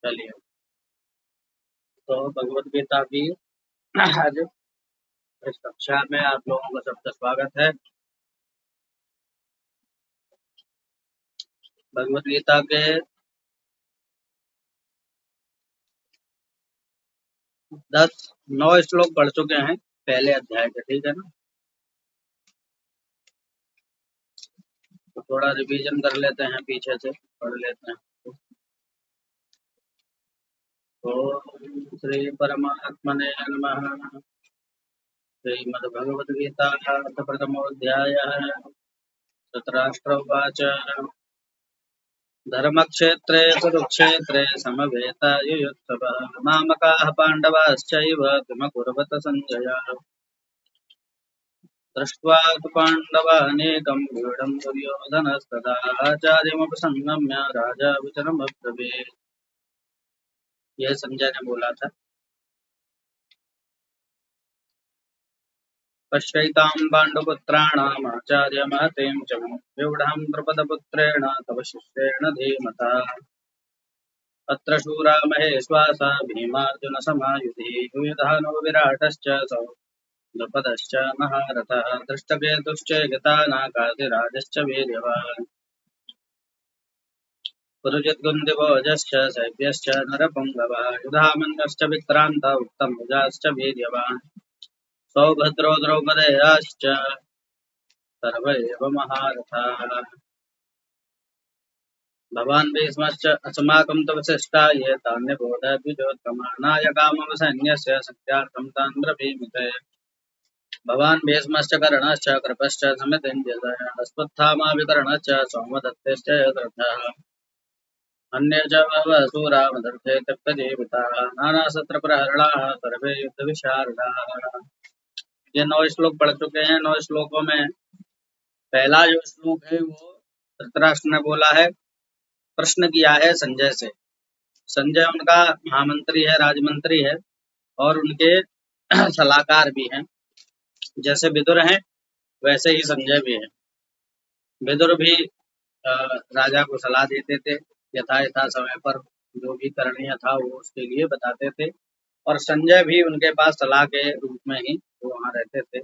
चलिए, तो भगवत गीता की आज इस कक्षा में आप लोगों का सबका स्वागत है। भगवत गीता के 9 श्लोक पढ़ चुके हैं पहले अध्याय के, ठीक है ना। तो थोड़ा रिवीजन कर लेते हैं, पीछे से पढ़ लेते हैं। ओम श्री परमात्मने नमः। श्रीमद्भगवद्गीता अथ प्रथमोऽध्यायः। धृतराष्ट्र उवाच धर्मक्षेत्रे कुरुक्षेत्रे समवेतायुयुत्सवः मामकाः पाण्डवाश्चैव किमकुर्वत सञ्जय। दृष्ट्वा तु पाण्डवानेकं व्यूढं दुर्योधनस्तदा आचार्यमुपसंगम्य राजा वचनमब्रवीत्। यह संजय ने बोला था। पश्यैतां पाण्डुपुत्राणाम् आचार्यमहतीं च व्यूढां द्रुपदपुत्रेण तव शिष्येण धीमता। अत्र शूरा महेश्वासा भीमार्जुनसमायुधि युयुधानो विराटश्च द्रुपदश्च महारथः धृष्टकेतुश्चैकतानाकादिराजश्च वीर्यवान् पुरुजित्कुन्दिभोजश्च शैब्यश्च नरपुङ्गवः युधामन्यश्च विक्रान्त उत्तमौजाश्च वीर्यवान् सौभद्रो द्रौपदेयाश्च सर्व एव महारथाः। भवान् भीष्मश्च अस्माकं तु वसिष्ठा ये तान्यबोधय द्विजोत्तमा नायका मम सैन्यस्य सत्यार्थं तान् ब्रवीमि। भवान् भीष्मश्च कर्णश्च कृपश्च समितिञ्जयः अश्वत्थामा विकर्णश्च सौमदत्तश्च यथर्थः अन्ये च बहवः शूरा मदर्थे तप्तजीविताः नानाशस्त्रप्रहरणाः सर्वे युद्धविशारदाः। ये 9 श्लोक पढ़ चुके हैं। 9 श्लोकों में पहला जो श्लोक है वो धृतराष्ट्र ने बोला है, प्रश्न किया है संजय से। संजय उनका महामंत्री है, राजमंत्री है और उनके सलाहकार भी हैं। जैसे विदुर हैं वैसे ही संजय भी हैं। विदुर भी राजा को सलाह देते थे, यथा समय पर जो भी करणीय था वो उसके लिए बताते थे, और संजय भी उनके पास सलाह के रूप में ही वो वहाँ रहते थे।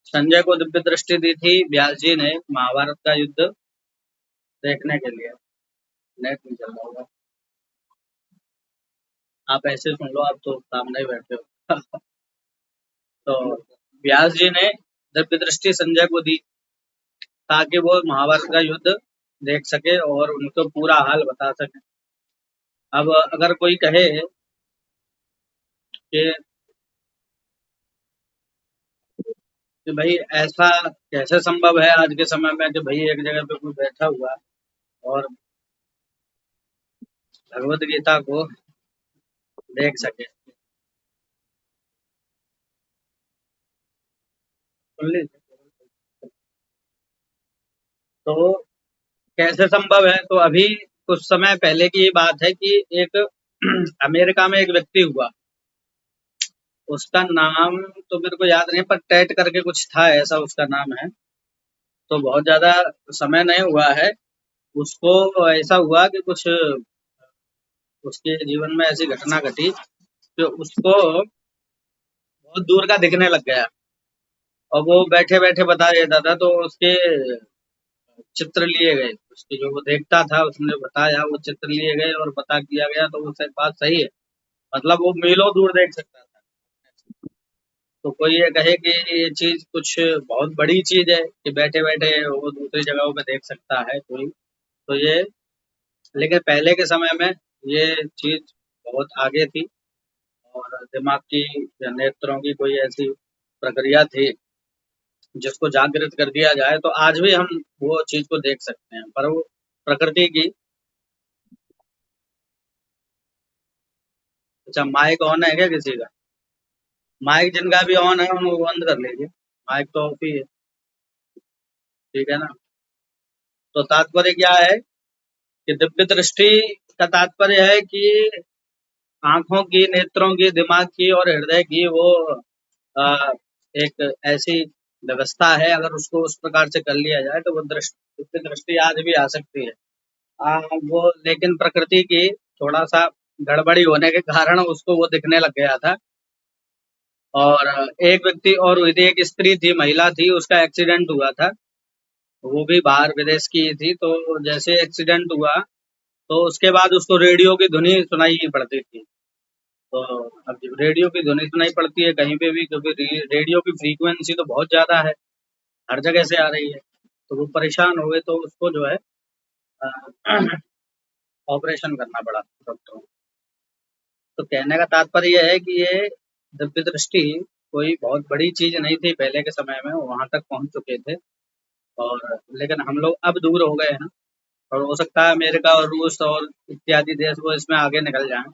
संजय को दिव्य दृष्टि दी थी व्यास जी ने महाभारत का युद्ध देखने के लिए। नेट नहीं चल रहा होगा, आप ऐसे सुन लो, आप तो सामने ही बैठे हो। तो व्यास जी ने दिव्य दृष्टि संजय को दी ताकि वो महाभारत का युद्ध देख सके और उनको पूरा हाल बता सके। अब अगर कोई कहे कि भाई ऐसा कैसे संभव है आज के समय में कि भाई एक जगह पे कोई बैठा हुआ और भगवत गीता को देख सके। सुन लीजिए, तो कैसे संभव है, तो अभी कुछ समय पहले की बात है कि एक अमेरिका में एक व्यक्ति हुआ, उसका नाम तो मेरे को याद नहीं पर टैट करके कुछ था, ऐसा उसका नाम है। तो बहुत ज्यादा समय नहीं हुआ है, उसको ऐसा हुआ कि कुछ उसके जीवन में ऐसी घटना घटी कि उसको बहुत दूर का दिखने लग गया और वो बैठे बैठे बता देता था। तो उसके चित्र लिए गए, उसकी जो वो देखता था उसने बताया, वो चित्र लिए गए और पता किया गया, तो वो बात सही है। मतलब वो मीलों दूर देख सकता था। तो कोई ये कहे कि ये चीज कुछ बहुत बड़ी चीज है कि बैठे बैठे वो दूसरी जगहों पे देख सकता है कोई, तो ये, लेकिन पहले के समय में ये चीज बहुत आगे थी और दिमाग की या नेत्रों की कोई ऐसी प्रक्रिया थी जिसको जागृत कर दिया जाए तो आज भी हम वो चीज को देख सकते हैं। पर वो प्रकृति की। अच्छा, माइक ऑन है क्या किसी का? माइक जिनका भी ऑन है उनको बंद कर लीजिए, माइक तो ऑफ ही है, ठीक है ना। तो तात्पर्य क्या है कि दिव्य दृष्टि का तात्पर्य है कि आंखों की, नेत्रों की, दिमाग की और हृदय की वो आ, एक ऐसी व्यवस्था है, अगर उसको उस प्रकार से कर लिया जाए तो वो दिव्य दृष्टि आज भी आ सकती है। वो लेकिन प्रकृति की थोड़ा सा गड़बड़ी होने के कारण उसको वो दिखने लग गया था। और एक व्यक्ति और हुई थी, एक स्त्री थी, महिला थी, उसका एक्सीडेंट हुआ था। वो भी बाहर विदेश की थी। तो जैसे एक्सीडेंट हुआ तो उसके बाद उसको रेडियो की धुनी सुनाई पड़ती थी। तो अब जब रेडियो की धुनी सुनाई पड़ती है कहीं पे भी, क्योंकि रेडियो की फ्रीक्वेंसी तो बहुत ज्यादा है, हर जगह से आ रही है, तो वो परेशान हो गए। तो उसको जो है ऑपरेशन करना पड़ा डॉक्टरों को। तो कहने का तात्पर्य यह है कि ये दिव्य दृष्टि कोई बहुत बड़ी चीज नहीं थी पहले के समय में, वहां तक पहुंच चुके थे। और लेकिन हम लोग अब दूर हो गए हैं, और हो सकता है अमेरिका और रूस और इत्यादि देश वो इसमें आगे निकल जाएं,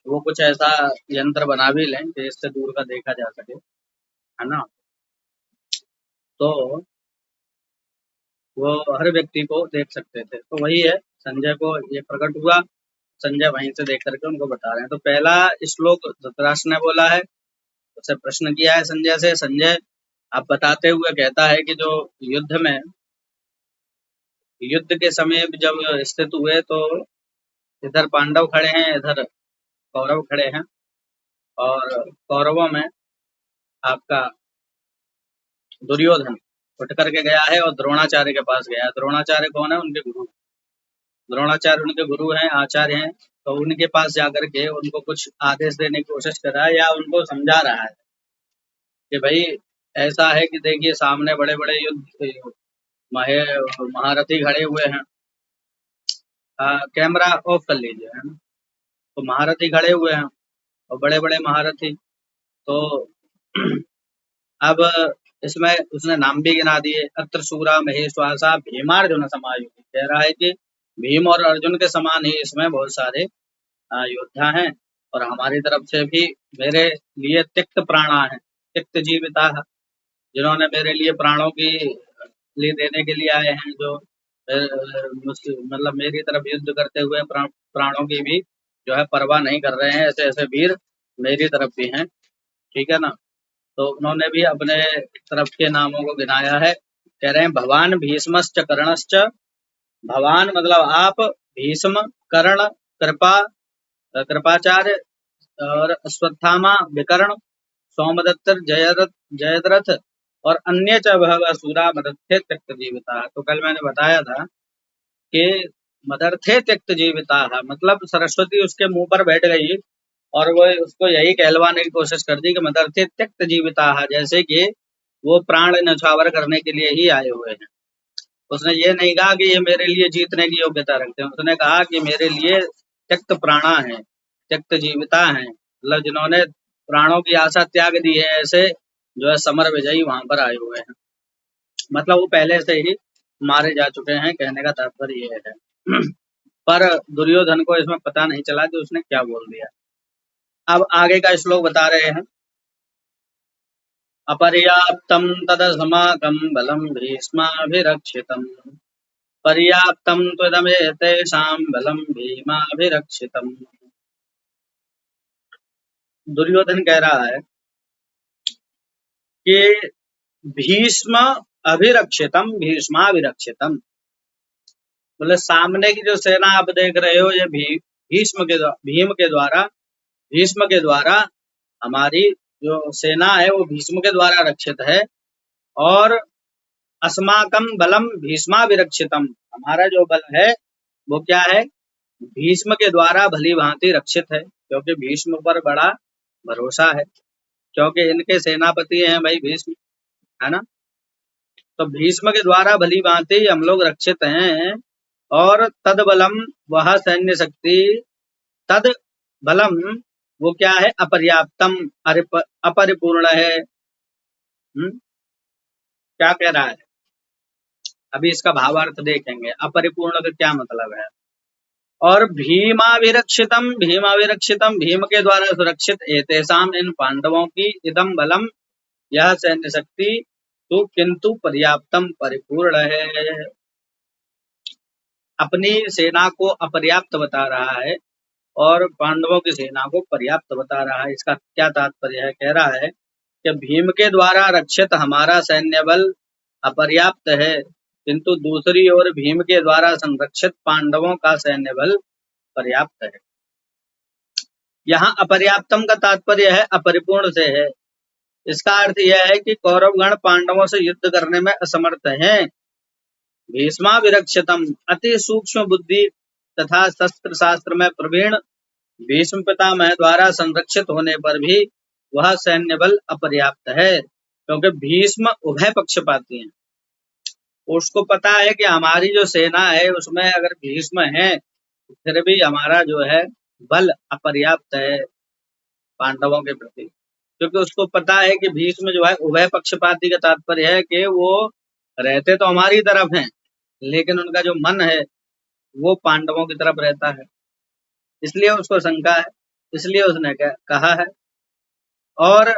वो कुछ ऐसा यंत्र बना भी लें कि इससे दूर का देखा जा सके, है ना। तो वो हर व्यक्ति को देख सकते थे। तो वही है, संजय को ये प्रकट हुआ, संजय वहीं से देख करके उनको बता रहे हैं। तो पहला श्लोक धृतराष्ट्र ने बोला है, उससे प्रश्न किया है संजय से। संजय अब बताते हुए कहता है कि जो युद्ध में, युद्ध के समय जब स्थित हुए तो इधर पांडव खड़े हैं, इधर कौरव खड़े हैं। और कौरवों में आपका दुर्योधन उठ करके गया है और द्रोणाचार्य के पास गया है। द्रोणाचार्य कौन है? उनके गुरु। द्रोणाचार्य उनके गुरु हैं, आचार्य हैं। तो उनके पास जाकर के उनको कुछ आदेश देने की कोशिश कर रहा है, या उनको समझा रहा है कि भाई ऐसा है कि देखिए सामने बड़े बड़े युद्ध महे महारथी खड़े हुए हैं। कैमरा ऑफ कर लीजिए, है ना। तो महारथी खड़े हुए हैं, और बड़े बड़े महारथी। तो अब इसमें उसने नाम भी गिना दिए, अत्र शूरा महेश्वासा भीमार्जुन समायुधि। कह रहा है कि भीम और अर्जुन के समान ही इसमें बहुत सारे योद्धा हैं, और हमारी तरफ से भी मेरे लिए तिक्त प्राणा है, तिक्त जीविता है, जिन्होंने मेरे लिए प्राणों की लिए देने के लिए आए हैं, जो मतलब मेरी तरफ युद्ध करते हुए प्राणों की भी जो है परवाह नहीं कर रहे हैं, ऐसे ऐसे वीर मेरी तरफ भी हैं। ठीक है ना। तो उन्होंने भी अपने तरफ के नामों को गिनाया है। कह रहे हैं भगवान भीष्मश्च कर्णश्च, भगवान मतलब आप, भीष्म, कर्ण, कृपा, कृपाचार्य, और अश्वत्थामा, विकर्ण, सोमदत्त, जयद्रथ, जयद्रथ, और अन्य च बहवः मदर्थे त्यक्त जीविता। तो कल मैंने बताया था कि मदर्थे त्यक्त जीविता, मतलब सरस्वती उसके मुंह पर बैठ गई और वो उसको यही कहलवाने की कोशिश कर दी कि मदर्थे त्यक्त जीविता, जैसे कि वो प्राण न्यौछावर करने के लिए ही आए हुए हैं। उसने ये नहीं कहा कि ये मेरे लिए जीतने की योग्यता रखते हैं, उसने कहा कि मेरे लिए त्यक्त प्राणा है, त्यक्त जीविता है, मतलब जिन्होंने प्राणों की आशा त्याग दी है, ऐसे जो है समर विजयी वहां पर आए हुए हैं। मतलब वो पहले से ही मारे जा चुके हैं, कहने का तात्पर्य ये है। पर दुर्योधन को इसमें पता नहीं चला कि उसने क्या बोल दिया। अब आगे का श्लोक बता रहे हैं, अपर्याप्तम तदस्माकं बलं भीष्माभिरक्षितम्, पर्याप्तम त्वदमेतेषां बलं भीमाभिरक्षितम्। दुर्योधन कह रहा है कि भीष्म अभिरक्षितम, भीष्माभिरक्षितम, मतलब सामने की जो सेना आप देख रहे हो, ये भीष्म के द्वारा हमारी जो सेना है वो भीष्म के द्वारा रक्षित है। और अस्माकम बलम भीष्माभिरक्षितम, हमारा जो बल है वो क्या है? भीष्म के द्वारा भली भांति रक्षित है, क्योंकि भीष्म पर बड़ा भरोसा है, क्योंकि इनके सेनापति हैं भाई भीष्म, है ना। तो भीष्म के द्वारा भली भांति हम लोग रक्षित हैं। और तद बलम, वह सैन्य शक्ति, तद बलम वो क्या है? अपर्याप्तम, अपरिपूर्ण है। क्या कह रहा है? अभी इसका भावार्थ देखेंगे, अपरिपूर्ण का क्या मतलब है। और भीमाभिरक्षितम, भीमाभिरक्षितम, भीम के द्वारा सुरक्षित, एतेषाम, इन पांडवों की, इदम बलम, यह सैन्य शक्ति, तो किंतु पर्याप्तम, परिपूर्ण है। अपनी सेना को अपर्याप्त बता रहा है और पांडवों की सेना को पर्याप्त बता रहा है। इसका क्या तात्पर्य है? कह रहा है कि भीम के द्वारा रक्षित हमारा सैन्य बल अपर्याप्त है, किंतु दूसरी ओर भीम के द्वारा संरक्षित पांडवों का सैन्य बल पर्याप्त है। यहाँ अपर्याप्तम का तात्पर्य है अपरिपूर्ण से है। इसका अर्थ यह है कि कौरवगण पांडवों से युद्ध करने में असमर्थ हैं। भीष्माभिरक्षितम, अति सूक्ष्म बुद्धि तथा शस्त्र शास्त्र में प्रवीण भीष्म पितामह द्वारा संरक्षित होने पर भी वह सैन्य बल अपर्याप्त है, क्योंकि भीष्म उभय पक्षपाती हैं। उसको पता है कि हमारी जो सेना है उसमें अगर भीष्म है तो फिर भी हमारा जो है बल अपर्याप्त है पांडवों के प्रति, क्योंकि उसको पता है कि भीष्म जो है उभय पक्षपाती का तात्पर्य है कि वो रहते तो हमारी तरफ हैं, लेकिन उनका जो मन है वो पांडवों की तरफ रहता है, इसलिए उसको शंका है, इसलिए उसने कहा है। और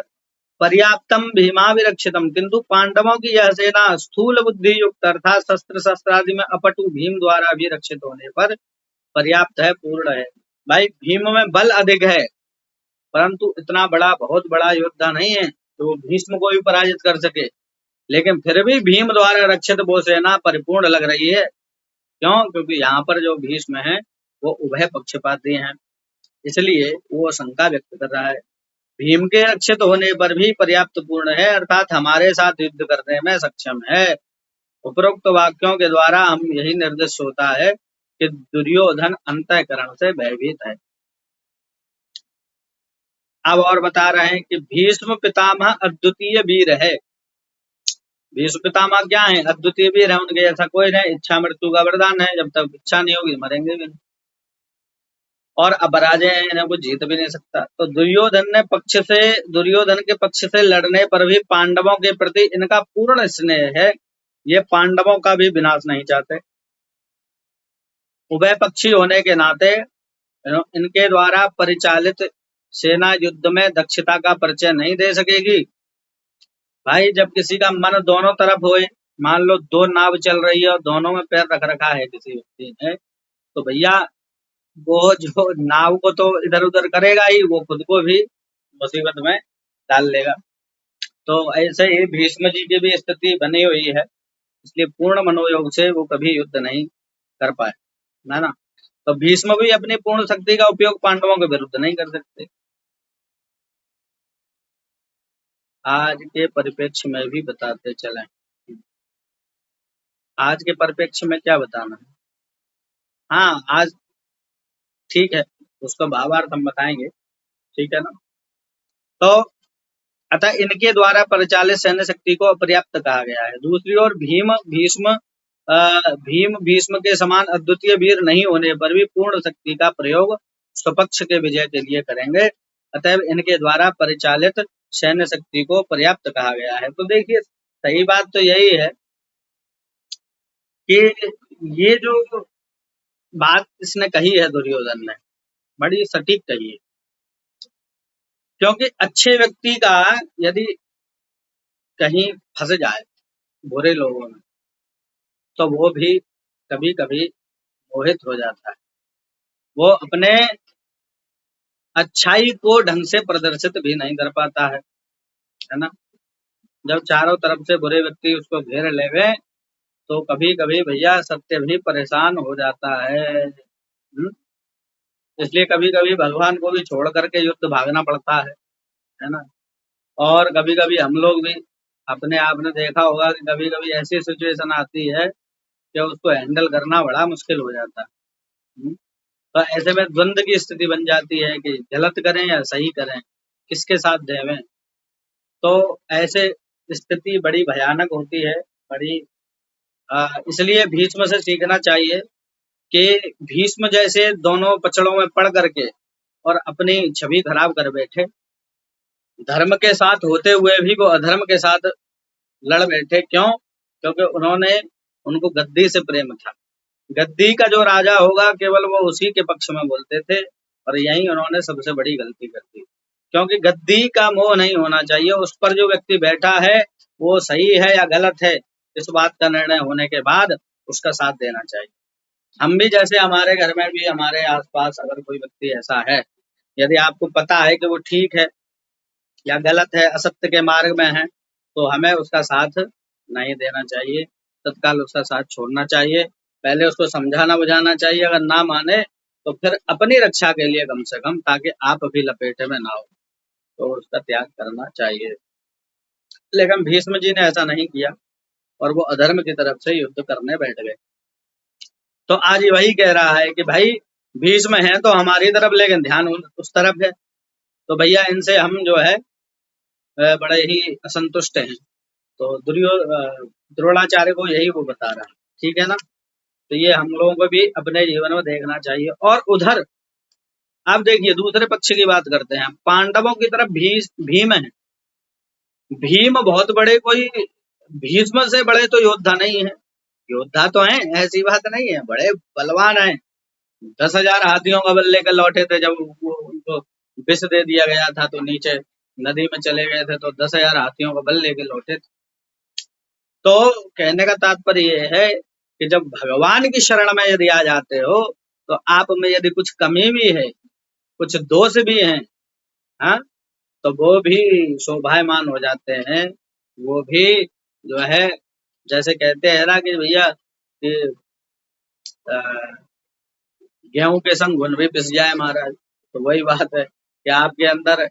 पर्याप्तम भीमाविरक्षितम, किंतु पांडवों की यह सेना स्थूल बुद्धि युक्त अर्थात शस्त्र शस्त्रादि में अपटु भीम द्वारा भी रक्षित होने पर पर्याप्त है, पूर्ण है। भाई भीम में बल अधिक है, परंतु इतना बड़ा बहुत बड़ा योद्धा नहीं है तो वो भीष्म को भी पराजित कर सके, लेकिन फिर भी भीम द्वारा रक्षित वो सेना परिपूर्ण लग रही है। क्यों? क्योंकि यहाँ पर जो भीष्म है वो उभय पक्षपाती हैं, इसलिए वो शंका व्यक्त कर रहा है। भीम के रक्षित होने पर भी पर्याप्त पूर्ण है, अर्थात हमारे साथ युद्ध करने में सक्षम है। उपरोक्त वाक्यों के द्वारा हम यही निर्दिष्ट होता है कि दुर्योधन अंतःकरण से भयभीत है। अब और बता रहे हैं कि भीष्म पितामह अद्वितीय वीर है। भीष्म पितामह क्या है? अद्वितीय वीर है, उनके ऐसा कोई नहीं, इच्छा मृत्यु का वरदान है, जब तक इच्छा नहीं होगी मरेंगे भी नहीं, और अपराजय है, इन्हें कुछ जीत भी नहीं सकता। तो दुर्योधन के पक्ष से लड़ने पर भी पांडवों के प्रति इनका पूर्ण स्नेह है, ये पांडवों का भी विनाश नहीं चाहते। उभय पक्षी होने के नाते इनके द्वारा परिचालित सेना युद्ध में दक्षता का परिचय नहीं दे सकेगी। भाई जब किसी का मन दोनों तरफ होए, मान लो दो नाव चल रही है और दोनों में पैर रख रखा है किसी व्यक्ति ने, तो भैया वो जो नाव को तो इधर उधर करेगा ही, वो खुद को भी मुसीबत में डाल लेगा। तो ऐसे ही भीष्म जी की भी स्थिति बनी हुई है, इसलिए पूर्ण मनोयोग से वो कभी युद्ध नहीं कर पाए, है ना। तो भीष्म भी अपनी पूर्ण शक्ति का उपयोग पांडवों के विरुद्ध नहीं कर सकते। आज के परिप्रेक्ष्य में भी बताते चलें। आज के परिप्रेक्ष्य में क्या बताना है? हाँ आज ठीक है, उसका भावार्थ हम बताएंगे, ठीक है ना। तो अतः इनके द्वारा परिचालित सैन्य शक्ति को अपर्याप्त कहा गया है। दूसरी ओर भीम भीष्म के समान अद्वितीय वीर नहीं होने पर भी पूर्ण शक्ति का प्रयोग स्वपक्ष के विजय के लिए करेंगे, अतएव इनके द्वारा परिचालित सैन्य शक्ति को पर्याप्त कहा गया है। तो देखिए सही बात तो यही है कि ये जो बात इसने कही है दुर्योधन ने, बड़ी सटीक कही है, क्योंकि अच्छे व्यक्ति का यदि कहीं फंस जाए बुरे लोगों में तो वो भी कभी कभी मोहित हो जाता है, वो अपने अच्छाई को ढंग से प्रदर्शित भी नहीं कर पाता है ना। जब चारों तरफ से बुरे व्यक्ति उसको घेर लेवे तो कभी कभी भैया सत्य भी परेशान हो जाता है। इसलिए कभी कभी भगवान को भी छोड़ करके युद्ध भागना पड़ता है ना। और कभी कभी हम लोग भी अपने आप ने देखा होगा कि कभी कभी ऐसी सिचुएशन आती है कि उसको हैंडल करना बड़ा मुश्किल हो जाता है। तो ऐसे में द्वंद की स्थिति बन जाती है कि गलत करें या सही करें, किसके साथ देवें। तो ऐसे स्थिति बड़ी भयानक होती है, बड़ी इसलिए भीष्म से सीखना चाहिए कि भीष्म जैसे दोनों पचड़ों में पड़ करके और अपनी छवि खराब कर बैठे, धर्म के साथ होते हुए भी वो अधर्म के साथ लड़ बैठे। क्यों? क्योंकि उनको गद्दी से प्रेम था। गद्दी का जो राजा होगा केवल वो उसी के पक्ष में बोलते थे, और यही उन्होंने सबसे बड़ी गलती कर दी, क्योंकि गद्दी का मोह नहीं होना चाहिए। उस पर जो व्यक्ति बैठा है वो सही है या गलत है, इस बात का निर्णय होने के बाद उसका साथ देना चाहिए। हम भी जैसे हमारे घर में भी हमारे आसपास अगर कोई व्यक्ति ऐसा है, यदि आपको पता है कि वो ठीक है या गलत है, असत्य के मार्ग में है, तो हमें उसका साथ नहीं देना चाहिए, तत्काल उसका साथ छोड़ना चाहिए। पहले उसको समझाना बुझाना चाहिए, अगर ना माने तो फिर अपनी रक्षा के लिए कम से कम, ताकि आप भी लपेटे में ना हो, तो उसका त्याग करना चाहिए। लेकिन भीष्म जी ने ऐसा नहीं किया और वो अधर्म की तरफ से युद्ध करने बैठ गए। तो आज वही कह रहा है कि भाई भीष्म है तो हमारी तरफ, लेकिन ध्यान उस तरफ है। तो भैया इनसे हम जो है बड़े ही असंतुष्ट हैं। तो द्रोणाचार्य को यही वो बता रहा है, ठीक है ना। तो ये हम लोगों को भी अपने जीवन में देखना चाहिए। और उधर आप देखिए दूसरे पक्ष की बात करते हैं, पांडवों की तरफ भीम है। भीम बहुत बड़े, कोई भीष्म से बड़े तो योद्धा नहीं है। योद्धा तो हैं, ऐसी बात नहीं है, बड़े बलवान हैं। 10,000 हाथियों का बल लेकर लौटे थे, जब वो उनको विष दे दिया गया था तो नीचे नदी में चले गए थे, तो 10,000 हाथियों का बल लेकर लौटे थे। तो कहने का तात्पर्य ये है कि जब भगवान की शरण में यदि आ जाते हो, तो आप में यदि कुछ कमी भी है, कुछ दोष भी हैं, हाँ, तो वो भी शोभायमान हो जाते हैं। वो भी जो है, जैसे कहते हैं ना कि भैया कि गेहूं के संग घुन भी पिस जाए महाराज। तो वही बात है कि आपके अंदर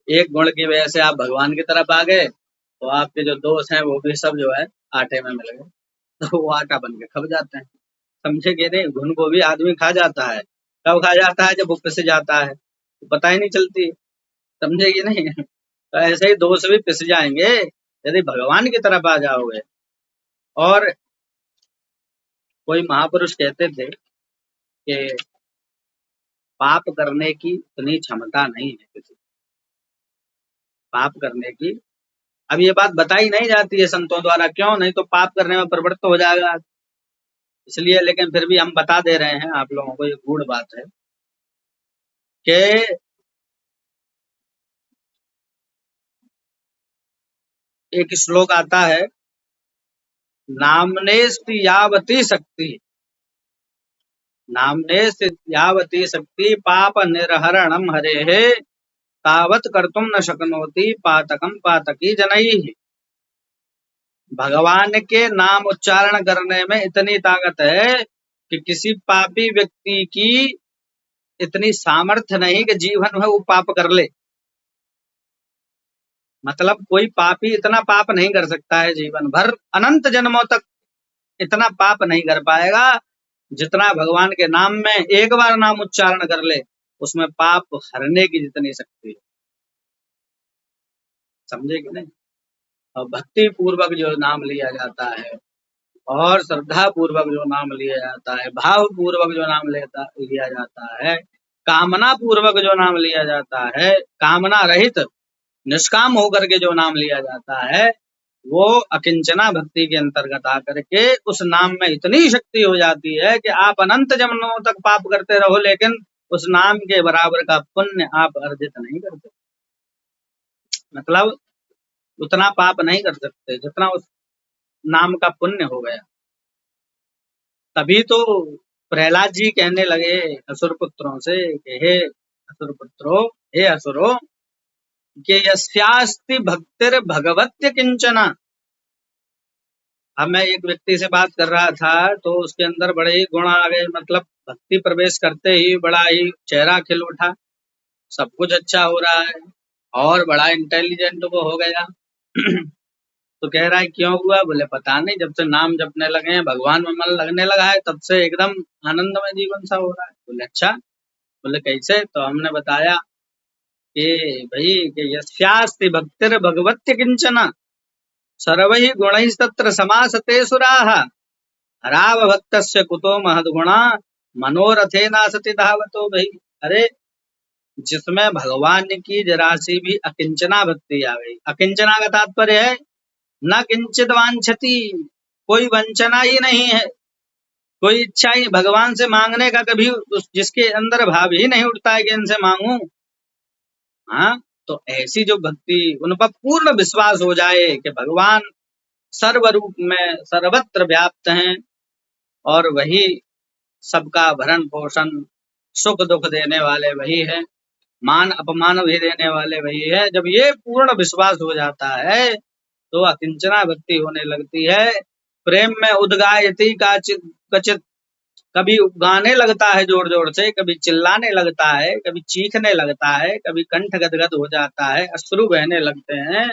एक गुण की वजह से आप भगवान की तरफ आ गए, तो आपके जो दोस्त हैं वो भी सब जो है आटे में मिल गए, तो वो आटा बन के खप जाते हैं। समझे कि नहीं, घुन को भी आदमी खा जाता है। कब खा जाता है? जब वो पिस जाता है, तो पता ही नहीं चलती। समझे कि नहीं? तो ऐसे ही दोस्त भी पिस जाएंगे यदि भगवान की तरफ आ जाओगे। और कोई महापुरुष कहते थे कि पाप करने की इतनी क्षमता नहीं है किसी, पाप करने की। अब ये बात बताई नहीं जाती है संतों द्वारा, क्यों? नहीं तो पाप करने में प्रवृत्त हो जाएगा इसलिए। लेकिन फिर भी हम बता दे रहे हैं आप लोगों को, ये गूढ़ बात है कि एक श्लोक आता है, नामनेस्ति यावती शक्ति, नामनेस्ति यावती शक्ति पाप निर्हरणम हरेः तावत कर्तुम न शक्नोति पातकम पातकी जनैः। भगवान के नाम उच्चारण करने में इतनी ताकत है कि किसी पापी व्यक्ति की इतनी सामर्थ्य नहीं कि जीवन में वो पाप कर ले। मतलब कोई पापी इतना पाप नहीं कर सकता है जीवन भर, अनंत जन्मों तक इतना पाप नहीं कर पाएगा जितना भगवान के नाम में एक बार नाम उच्चारण कर ले, उसमें पाप हरने की जितनी शक्ति है। समझे कि नहीं? और भक्ति पूर्वक जो नाम लिया जाता है, और श्रद्धा पूर्वक जो नाम लिया जाता है, भाव पूर्वक जो नाम लिया जाता है, कामना पूर्वक जो नाम लिया जाता है, कामना रहित निष्काम होकर के जो नाम लिया जाता है, वो अकिंचना भक्ति के अंतर्गत आकर के उस नाम में इतनी शक्ति हो जाती है कि आप अनंत जन्मों तक पाप करते रहो, लेकिन उस नाम के बराबर का पुण्य आप अर्जित नहीं करते। मतलब उतना पाप नहीं कर सकते जितना उस नाम का पुण्य हो गया। तभी तो प्रहलाद जी कहने लगे असुर पुत्रों से कि हे असुर पुत्रो, हे असुरो, कि यस्यास्ति भक्तिर भगवत्य किंचना। अब मैं एक व्यक्ति से बात कर रहा था तो उसके अंदर बड़े ही गुण आ गए, मतलब भक्ति प्रवेश करते ही बड़ा ही चेहरा खिल उठा, सब कुछ अच्छा हो रहा है और बड़ा इंटेलिजेंट वो हो गया। तो कह रहा है क्यों हुआ? बोले पता नहीं, जब से नाम जपने लगे हैं, भगवान में मन लगने लगा है, तब से एकदम आनंद में जीवन सा हो रहा है। बोले अच्छा, बोले कैसे? तो हमने बताया कि भाई कि यस्यास्ति भक्तिर भगवत्य किंचना सर्वहि गुणैस्तत्र समासते सुराः हराव भक्तस्य कुतो महद्गुणा मनोरथेनासति धावतो। भाई अरे, जिसमें भगवान की जरा सी भी अकिंचना भक्ति आ गई। अकिंचना का तात्पर्य है न किंचित वांछती, कोई वंचना ही नहीं है, कोई इच्छा ही भगवान से मांगने का कभी जिसके अंदर भाव ही नहीं उठता है कि इनसे मांगू। हाँ, तो ऐसी जो भक्ति, उन पर पूर्ण विश्वास हो जाए कि भगवान सर्व रूप में सर्वत्र व्याप्त हैं और वही सबका भरण पोषण सुख दुख देने वाले वही है, मान अपमान भी देने वाले वही है। जब ये पूर्ण विश्वास हो जाता है तो अकिंचना भक्ति होने लगती है। प्रेम में उद्गायति कचित कभी गाने लगता है जोर जोर से, कभी चिल्लाने लगता है, कभी चीखने लगता है, कभी कंठ गदगद हो जाता है, अश्रु बहने लगते हैं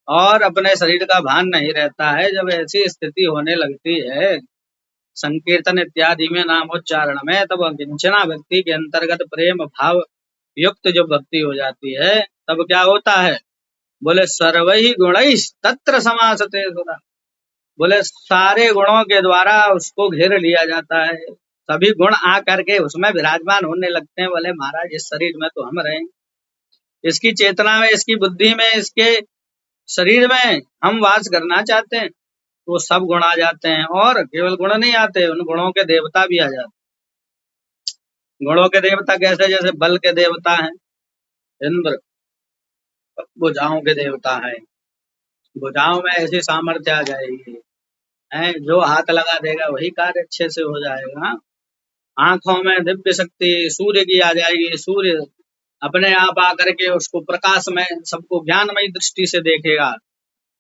और अपने शरीर का भान नहीं रहता है। जब ऐसी स्थिति होने लगती है संकीर्तन इत्यादि में, नामोच्चारण में, तब किंचना भक्ति के अंतर्गत प्रेम भाव युक्त जो भक्ति हो जाती है, तब क्या होता है? बोले सर्वहि गुणैः तत्र समासते सुरा। बोले सारे गुणों के द्वारा उसको घेर लिया जाता है, सभी गुण आ करके उसमें विराजमान होने लगते हैं। बोले महाराज इस शरीर में तो हम रहें, इसकी चेतना में, इसकी बुद्धि में, इसके शरीर में हम वास करना चाहते हैं, तो सब गुण आ जाते हैं। और केवल गुण नहीं आते, उन गुणों के देवता भी आ जाते हैं। गुणों के देवता कैसे? जैसे बल के देवता हैं इंद्र, भुजाओं के देवता है, भुजाओं में ऐसी सामर्थ्य आ जाएगी है, जो हाथ लगा देगा वही कार्य अच्छे से हो जाएगा। आंखों में दिव्य शक्ति सूर्य की आ जाएगी, सूर्य अपने आप आकर के उसको प्रकाश में सबको ज्ञानमयी दृष्टि से देखेगा।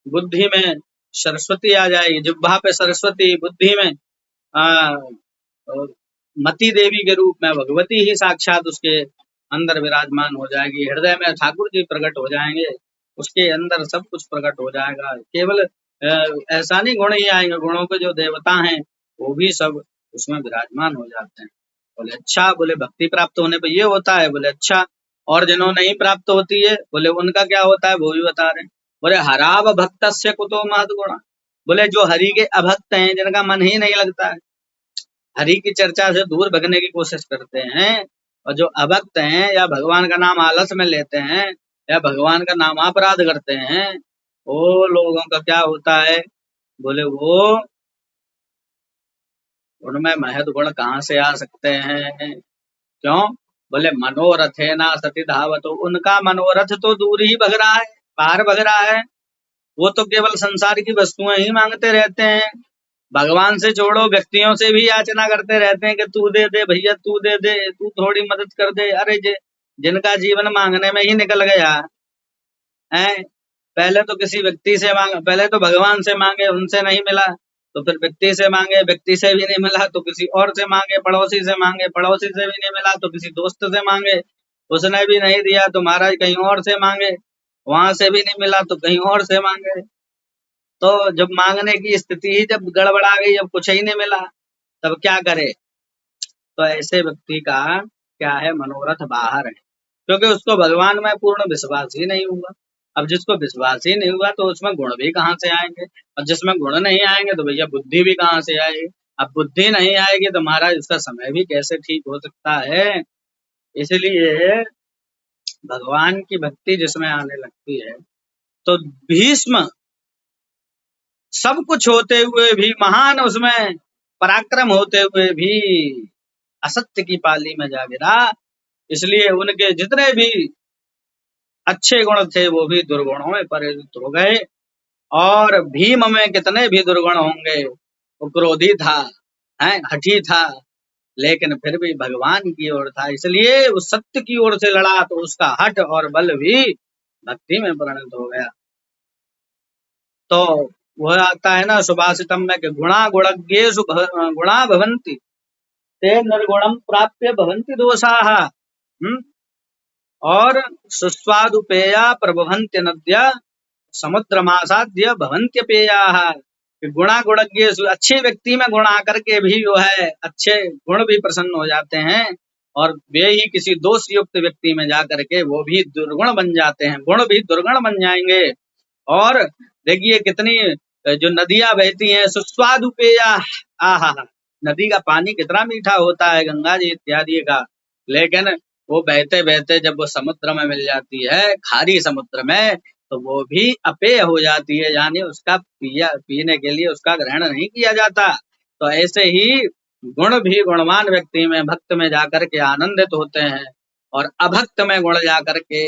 बुद्धि में सरस्वती आ जाएगी, जिह्वा पे सरस्वती, बुद्धि में आ, मति देवी के रूप में भगवती ही साक्षात उसके अंदर विराजमान हो जाएगी। हृदय में ठाकुर जी प्रकट हो जाएंगे, उसके अंदर सब कुछ प्रकट हो जाएगा। केवल ऐसा नहीं गुण ही आएंगे, गुणों के जो देवता हैं वो भी सब उसमें विराजमान हो जाते हैं। बोले अच्छा, बोले भक्ति प्राप्त होने पर ये होता है। बोले अच्छा, और जिन्हों नहीं प्राप्त होती है, बोले उनका क्या होता है, वो भी बता रहे हैं। बोले हराव भक्त से कुतो महद गुण। बोले जो हरि के अभक्त हैं, जिनका मन ही नहीं लगता है, हरि की चर्चा से दूर भगने की कोशिश करते हैं, और जो अभक्त हैं या भगवान का नाम आलस में लेते हैं या भगवान का नाम अपराध करते हैं, वो लोगों का क्या होता है? बोले वो उनमें महद गुण कहाँ से आ सकते हैं? क्यों? बोले मनोरथ है ना सती धावत। उनका मनोरथ तो दूर ही भग रहा है, बाहर भग रहा है। वो तो केवल संसार की वस्तुएं ही मांगते रहते हैं, भगवान से जोड़ो, व्यक्तियों से भी याचना करते रहते हैं कि तू दे दे भैया, तू दे दे, तू थोड़ी मदद कर दे। अरे जिनका जीवन मांगने में ही निकल गया है, पहले तो किसी व्यक्ति से मांगे, पहले तो भगवान से मांगे, उनसे नहीं मिला तो फिर व्यक्ति से मांगे, व्यक्ति से भी नहीं मिला तो किसी और से मांगे, पड़ोसी से मांगे, पड़ोसी से भी नहीं मिला तो किसी दोस्त से मांगे, उसने भी नहीं दिया तो महाराज कहीं और से मांगे, वहां से भी नहीं मिला तो कहीं और से मांगे। तो जब मांगने की स्थिति ही जब गड़बड़ा गई, जब कुछ ही नहीं मिला, तब क्या करे? तो ऐसे व्यक्ति का क्या है, मनोरथ बाहर है, क्योंकि उसको भगवान में पूर्ण विश्वास ही नहीं हुआ। अब जिसको विश्वास ही नहीं हुआ तो उसमें गुण भी कहाँ से आएंगे, और जिसमें गुण नहीं आएंगे तो भैया बुद्धि भी कहाँ से आएगी। अब बुद्धि नहीं आएगी तो महाराज उसका समय भी कैसे ठीक हो सकता है? इसलिए भगवान की भक्ति जिसमें आने लगती है, तो भीष्म सब कुछ होते हुए भी, महान उसमें पराक्रम होते हुए भी असत्य की पाली में जा गिरा। इसलिए उनके जितने भी अच्छे गुण थे वो भी दुर्गुणों में परिणत हो गए। और भीम में कितने भी दुर्गुण होंगे, वो क्रोधी था, है हठी था, लेकिन फिर भी भगवान की ओर था, इसलिए उस सत्य की ओर से लड़ा तो उसका हठ और बल भी भक्ति में परिणत हो गया। तो वह आता है ना सुभाषितम में कि गुणा गुणज्ञेषु गुणा भवन्ति ते निर्गुणम प्राप्य भवन्ति दोषाः। और सुस्वादुपेया प्रभवन्ति नद्या समुद्रमासाद्य भवन्त्यपेयाः। गुणा गुणज्ञ, अच्छे व्यक्ति में गुण आकर के भी जो है अच्छे गुण भी प्रसन्न हो जाते हैं, और वे ही किसी दोष युक्त व्यक्ति में जाकर के वो भी दुर्गुण बन जाते हैं, गुण भी दुर्गुण बन जाएंगे। और देखिए कितनी जो नदियां बहती हैं, सुस्वादु पेया, आहा, नदी का पानी कितना मीठा होता है, गंगा जी इत्यादि का, लेकिन वो बहते बहते जब वो समुद्र में मिल जाती है, खारी समुद्र में, तो वो भी अपेय हो जाती है, यानी उसका पीने के लिए उसका ग्रहण नहीं किया जाता। तो ऐसे ही गुण भी गुणवान व्यक्ति में, भक्त में जाकर के आनंदित होते हैं, और अभक्त में गुण जाकर के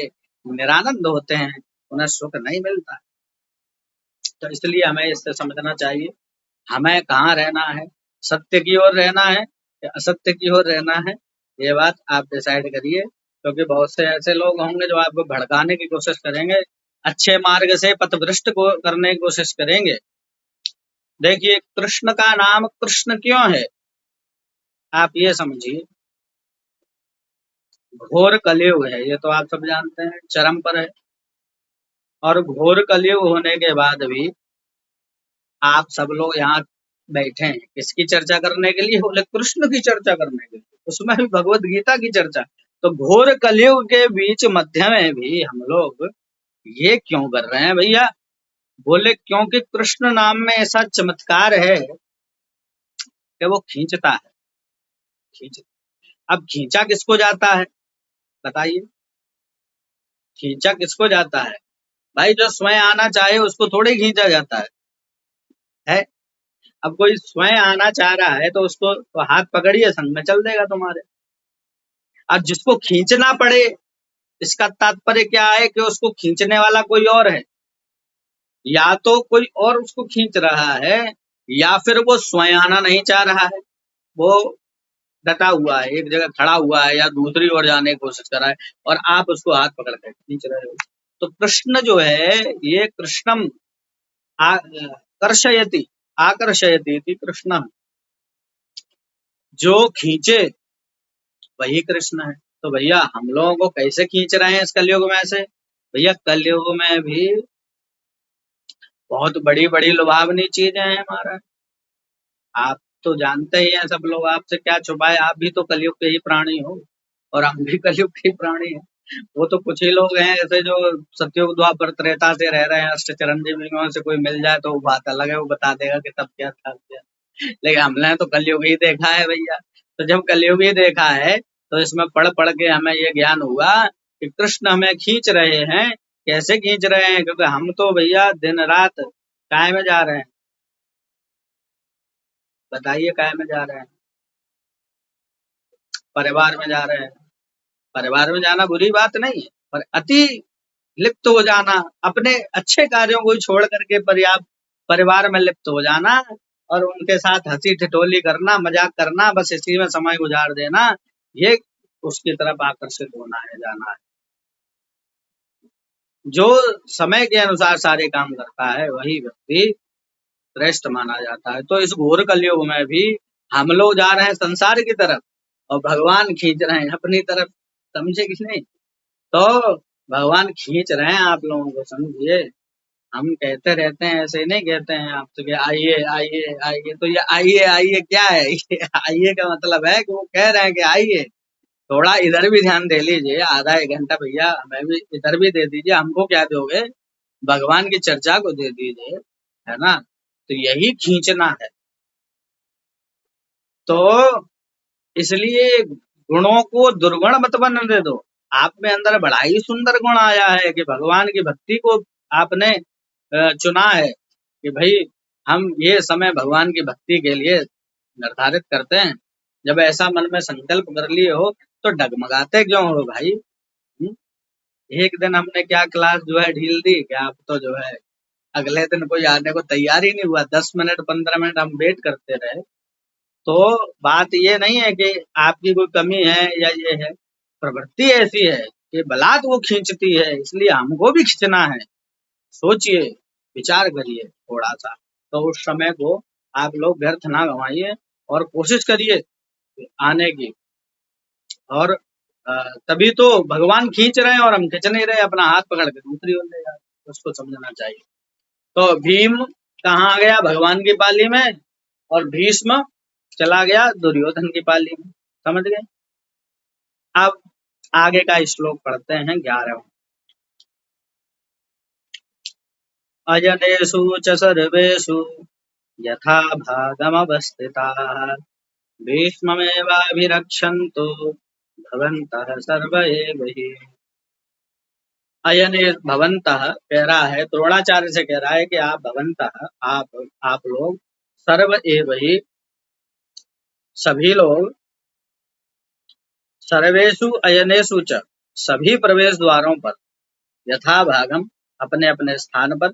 निरानंद होते हैं, उन्हें सुख नहीं मिलता। तो इसलिए हमें इससे समझना चाहिए हमें कहाँ रहना है, सत्य की ओर रहना है या असत्य की ओर रहना है, ये बात आप डिसाइड करिए। क्योंकि बहुत से ऐसे लोग होंगे जो आपको भड़काने की कोशिश करेंगे, अच्छे मार्ग से पथभ्रष्ट को करने की कोशिश करेंगे। देखिए कृष्ण का नाम कृष्ण क्यों है? आप ये समझिए, घोर कलयुग है, ये तो आप सब जानते हैं, चरम पर है। और घोर कलयुग होने के बाद भी आप सब लोग यहाँ बैठे हैं किसकी चर्चा करने के लिए? बोले कृष्ण की चर्चा करने के लिए, उसमें भी भगवत गीता की चर्चा। तो घोर कलयुग के बीच मध्य में भी हम लोग ये क्यों कर रहे हैं भैया? बोले क्योंकि कृष्ण नाम में ऐसा चमत्कार है कि वो खींचता है। खींच अब खींचा किसको जाता है बताइए? खींचा किसको जाता है भाई? जो स्वयं आना चाहे उसको थोड़े खींचा जाता है? अब कोई स्वयं आना चाह रहा है तो उसको तो हाथ पकड़िए, संग में चल देगा तुम्हारे। अब जिसको खींचना पड़े, इसका तात्पर्य क्या है कि उसको खींचने वाला कोई और है, या तो कोई और उसको खींच रहा है, या फिर वो स्वयं आना नहीं चाह रहा है, वो डटा हुआ है, एक जगह खड़ा हुआ है या दूसरी ओर जाने की कोशिश कर रहा है और आप उसको हाथ पकड़ कर खींच रहे हो। तो कृष्ण जो है, ये कृष्णम कर्षयति, आकर्षयति इति कृष्णम, जो खींचे वही कृष्ण है। तो भैया हम लोगों को कैसे खींच रहे हैं इस कलयुग में से? भैया कलयुग में भी बहुत बड़ी बड़ी लुभावनी चीजें हैं हमारा। आप तो जानते ही हैं, सब लोग, आपसे क्या छुपाए, आप भी तो कलयुग के ही प्राणी हो और हम भी कलयुग के ही प्राणी हैं। वो तो कुछ ही लोग हैं ऐसे जो सतयुग द्वापर त्रेता से रह रहे हैं, अष्ट चिरंजीवियों से कोई मिल जाए तो वो बात अलग है, वो बता देगा कि तब क्या था क्या। लेकिन हमने तो कलयुग ही देखा है भैया। तो जब कलयुग ही देखा है तो इसमें पढ़ पढ़ के हमें ये ज्ञान हुआ कि कृष्ण हमें खींच रहे हैं। कैसे खींच रहे हैं? क्योंकि हम तो भैया दिन रात काय में जा रहे हैं बताइए? काय में जा रहे हैं? परिवार में जा रहे हैं। परिवार में जाना बुरी बात नहीं है, पर अति लिप्त हो जाना, अपने अच्छे कार्यों को छोड़ करके पर्याप्त परिवार में लिप्त हो जाना और उनके साथ हंसी ठिठोली करना, मजाक करना, बस इसी में समय गुजार देना, ये उसकी तरफ आकर्षित होना है, जाना है। जो समय के अनुसार सारे काम करता है वही व्यक्ति श्रेष्ठ माना जाता है। तो इस घोर कलयुग में भी हम लोग जा रहे हैं संसार की तरफ और भगवान खींच रहे हैं अपनी तरफ, समझे कि नहीं? तो भगवान खींच रहे हैं आप लोगों को, समझिए। हम कहते रहते हैं, ऐसे नहीं कहते हैं आपसे कि आइए आइए आइए, तो ये आइए आइए क्या है? ये आइए का मतलब है कि वो कह रहे हैं कि आइए, थोड़ा इधर भी ध्यान दे लीजिए, आधा एक घंटा भैया हमें भी इधर भी दे दीजिए। हमको क्या दोगे? भगवान की चर्चा को दे दीजिए, है ना? तो यही खींचना है। तो इसलिए गुणों को दुर्गुण मत बनने दो। आप में अंदर बड़ा ही सुंदर गुण आया है कि भगवान की भक्ति को आपने चुना है कि भाई हम ये समय भगवान की भक्ति के लिए निर्धारित करते हैं। जब ऐसा मन में संकल्प कर लिए हो तो डगमगाते क्यों हो भाई? हम्म? एक दिन हमने क्या क्लास जो है ढील दी कि आप तो जो है अगले दिन कोई आने को तैयार ही नहीं हुआ। 10 मिनट 15 मिनट हम वेट करते रहे। तो बात ये नहीं है कि आपकी कोई कमी है या ये है, प्रवृत्ति ऐसी है कि बलात् वो खींचती है, इसलिए हमको भी खींचना है। सोचिए, विचार करिए थोड़ा सा, तो उस समय को आप लोग व्यर्थ ना गंवाइए और कोशिश करिए आने की। और तभी तो भगवान खींच रहे हैं और हम खींच नहीं रहे, अपना हाथ पकड़ के दूसरी ओर ले जा रहे हैं। उसको समझना चाहिए। तो भीम कहाँ आ गया? भगवान की पाली में। और भीष्म चला गया दुर्योधन की पाली में। समझ गए? अब आगे का श्लोक पढ़ते हैं 11वां। अजनेषु च सर्वेषु यथा भागमवस्थिताः भीष्ममेवाभिरक्षन्तु भवन्तः सर्व एव हि। अयने भवन्तः कह रहा है, द्रोणाचार्य से कह रहा है कि आप भवन्तः, आप लोग, सर्व एव हि, सभी लोग, सर्वेषु अयनेषु च, सभी प्रवेश द्वारों पर, यथा भागम, अपने अपने स्थान पर,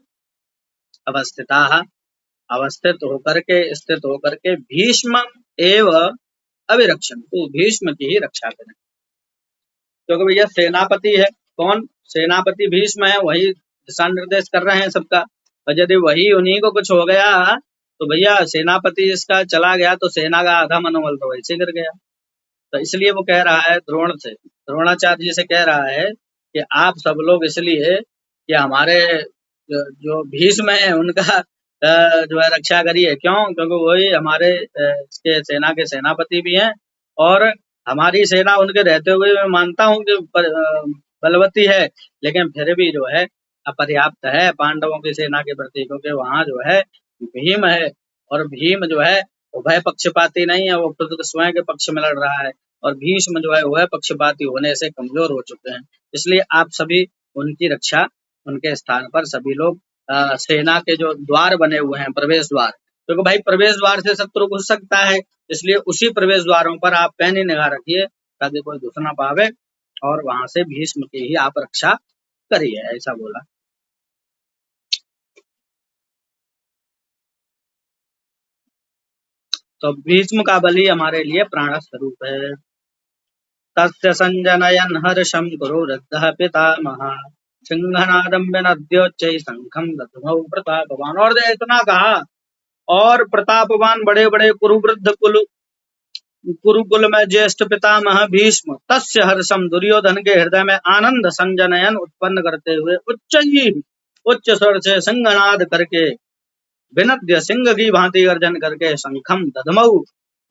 अवस्थिताः, अवस्थित होकर के, स्थित होकर के, भीष्म एव अभिरक्षन्तु, भीष्म की ही रक्षा करें। क्योंकि भैया सेनापति है कौन? सेनापति भीष्म है, वही दिशा निर्देश कर रहे हैं सबका। और यदि वही उन्हीं को कुछ हो गया तो भैया सेनापति इसका चला गया तो सेना का आधा मनोबल तो वैसे गिर गया। तो इसलिए वो कह रहा है द्रोणाचार्य जी से कह रहा है कि आप सब लोग इसलिए कि हमारे जो भीष्म है उनका जो है रक्षा करिए। क्यों? क्योंकि वही हमारे इसके सेना के सेनापति भी हैं, और हमारी सेना उनके रहते हुए मैं मानता हूँ कि बलवती है, लेकिन फिर भी जो है अपर्याप्त है पांडवों की सेना के प्रति, क्योंकि वहां जो है भीम है, और भीम जो है उभय पक्षपाती नहीं है, वो खुद स्वयं के पक्ष में लड़ रहा है, और भीष्म जो है वह पक्षपाती होने से कमजोर हो चुके हैं। इसलिए आप सभी उनकी रक्षा, उनके स्थान पर सभी लोग सेना के जो द्वार बने हुए हैं, प्रवेश द्वार, क्योंकि भाई प्रवेश द्वार से शत्रु घुस सकता है, इसलिए उसी प्रवेश द्वारों पर आप पैनी निगाह रखिए ताकि कोई घुस ना पावे, और वहां से भीष्म की ही आप रक्षा करिए, ऐसा बोला। तो भीष्म का बलि हमारे लिए प्राण स्वरूप है। तस्य संजनयन् हर्षं गुरु वृद्धः पितामहः सिंहनादं विनद्योच्चैः शंखं दद्मौ प्रतापवान। और इतना कहा, और प्रतापवान बड़े बड़े कुरुवृद्ध कुरुकुल में ज्येष्ठ पितामह भीष्म तस्य हर्षम दुर्योधन के हृदय में आनंद संजनयन उत्पन्न करते हुए उच्च स्वर से सिंहनाद करके विनद्य सिंह की भांति गर्जन करके शंखम दधमऊ,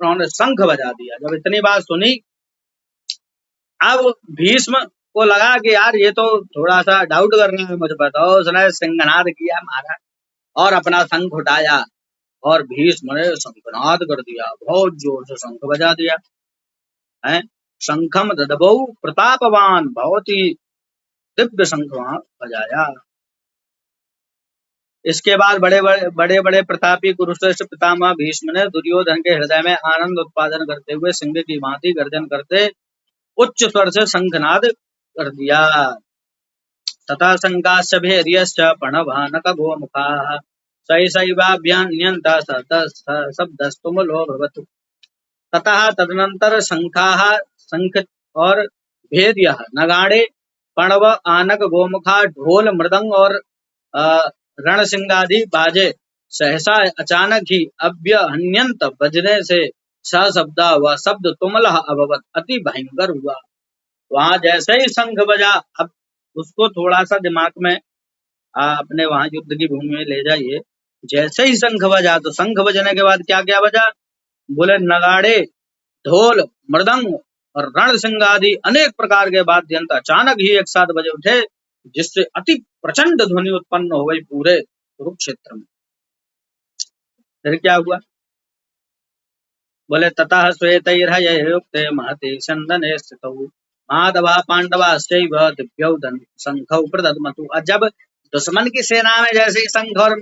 उन्होंने शंख बजा दिया। जब इतनी बात सुनी, अब भीष्म को लगा कि यार ये तो थोड़ा सा डाउट कर रहे हैं मुझ पर, तो उसने सिंहनाद किया मारा और अपना शंख उठाया, और भीष्म ने शंखनाद कर दिया, बहुत जोर से शंख बजा दिया है। शंखम ददबऊ प्रतापवान, बहुत ही दिव्य शंख वहां बजाया। इसके बाद बड़े बड़े प्रतापी कुरुश्रेष्ठ पितामह भीष्म ने दुर्योधन के हृदय में आनंद उत्पादन करते हुए सिंह की भांति गर्जन करते उच्च स्वर से शंखनाद कर दिया। तथा शंकाश्च भेर्यश्च प्रणवानक गोमुखाः सैषैवाभ्यन्यन्त शब्दस्तुमुलो भवतु। ततः तदनंतर शंखाः, शंख और भेदियः नगाड़े, प्रणव, आनक, गोमुखा, ढोल, मृदंग और रणसिंगादि बाजे सहसा अचानक ही अभ्यहन्यंत बजने से सशब्द व शब्द तुमलः अभवत, अति भयंकर हुआ। वहां जैसे ही शंख बजा, अब उसको थोड़ा सा दिमाग में अपने वहां युद्ध की भूमि में ले जाइए। जैसे ही शंख बजा, तो शंख बजने के बाद क्या क्या बजा? बोले नगाड़े, ढोल, मृदंग और रणसिंह आदि अनेक प्रकार के वाद्य यंत्र अचानक ही एक साथ बजे उठे, जिससे अति प्रचंड ध्वनि उत्पन्न हो गई पूरे कुरुक्षेत्र में। फिर क्या हुआ? बोले ततः श्वेतैर्हयैर्युक्ते महते चंदने स्थितौ माधवा पांडवाश्चैव दिव्यौ शंखौ प्रदद्मतु। और जब दुश्मन की सेना में जैसे ही शंख और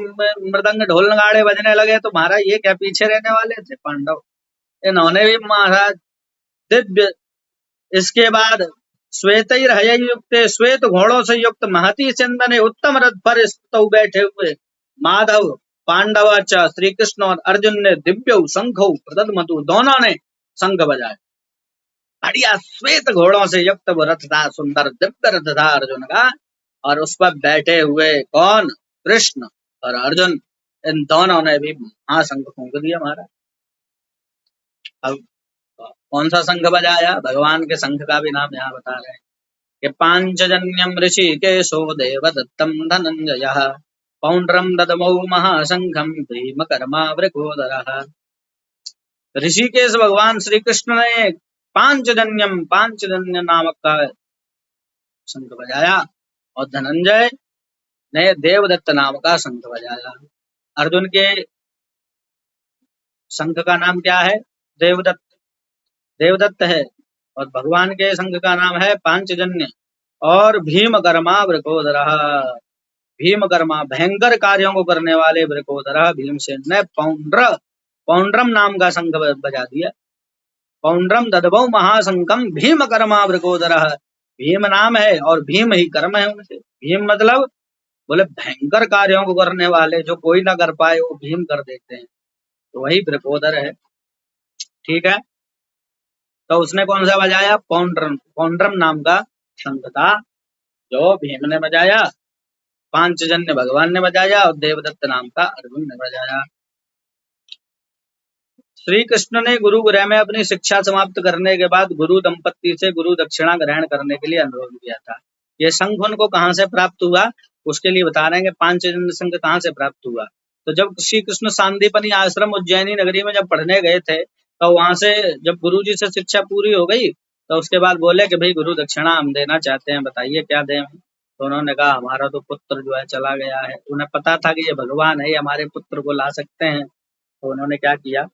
मृदंग ढोल नगाड़े बजने लगे, तो महाराज ये क्या पीछे रहने वाले थे पांडव, इन्होंने भी महाराज दिव्य। इसके बाद श्वेतैर्हयैर्युक्ते, श्वेत घोड़ों से युक्त महती चंदन उत्तम रथ पर स्थित बैठे हुए माधव, पांडवाच, श्री कृष्ण और अर्जुन ने दिव्य शंखौ प्रदद्मतु, दोनों ने शंख बजाए। बढ़िया श्वेत घोड़ों से युक्त वो रथ था, सुंदर दिव्य रथ था अर्जुन का, और उस पर बैठे हुए कौन? कृष्ण और अर्जुन, इन दोनों ने भी महाशंख फूंक दिया महाराज। अब कौन सा शंख बजाया? भगवान के शंख का भी नाम यहाँ बता रहे हैं कि पांचजन्यम ऋषिकेशो देवदत्तम धनंजयः पौंड्रम ददमौ महाशंखम भीमकर्मा वृकोदरः। ऋषिकेश भगवान श्री कृष्ण ने पांचजन्य नामक का शंख बजाया, और धनंजय ने देवदत्त नाम का शंख बजाया। अर्जुन के शंख का नाम क्या है? देवदत्त, देवदत्त है, और भगवान के शंख का नाम है पांचजन्य। और भीमकर्मा वृकोदरः, भीमकर्मा भयंकर कार्यों को करने वाले वृकोदरः भीमसेन ने पौंड्रम नाम का शंख बजा दिया। पौंड्रम ददबौ महाशंखम भीमकर्मा वृकोदरः, भीम नाम है और भीम ही कर्म है उनसे। भीम मतलब बोले भयंकर कार्यों को करने वाले, जो कोई ना कर पाए वो भीम कर देते हैं, तो वही वृकोदर है। ठीक है, तो उसने कौन सा बजाया? पौंड्रम नाम का शंख था, जो भीम ने बजाया, पांचजन्य भगवान ने बजाया, और देवदत्त नाम का अर्जुन ने बजाया। श्री कृष्ण ने गुरु गृह में अपनी शिक्षा समाप्त करने के बाद गुरु दंपत्ति से गुरु दक्षिणा ग्रहण करने के लिए अनुरोध किया था। ये संघ उनको कहाँ से प्राप्त हुआ, उसके लिए बता रहे हैं कि पांचजन्य संघ कहाँ से प्राप्त हुआ। तो जब श्री कृष्ण सांदीपनी आश्रम उज्जैनी नगरी में जब पढ़ने गए थे, तो वहां से जब गुरु जी से शिक्षा पूरी हो गई, तो उसके बाद बोले कि भाई गुरु दक्षिणा हम देना चाहते हैं, बताइए क्या दें। तो उन्होंने कहा हमारा तो पुत्र जो है चला गया है। उन्हें पता था कि ये भगवान है, ये हमारे पुत्र को ला सकते हैं। तो उन्होंने क्या किया,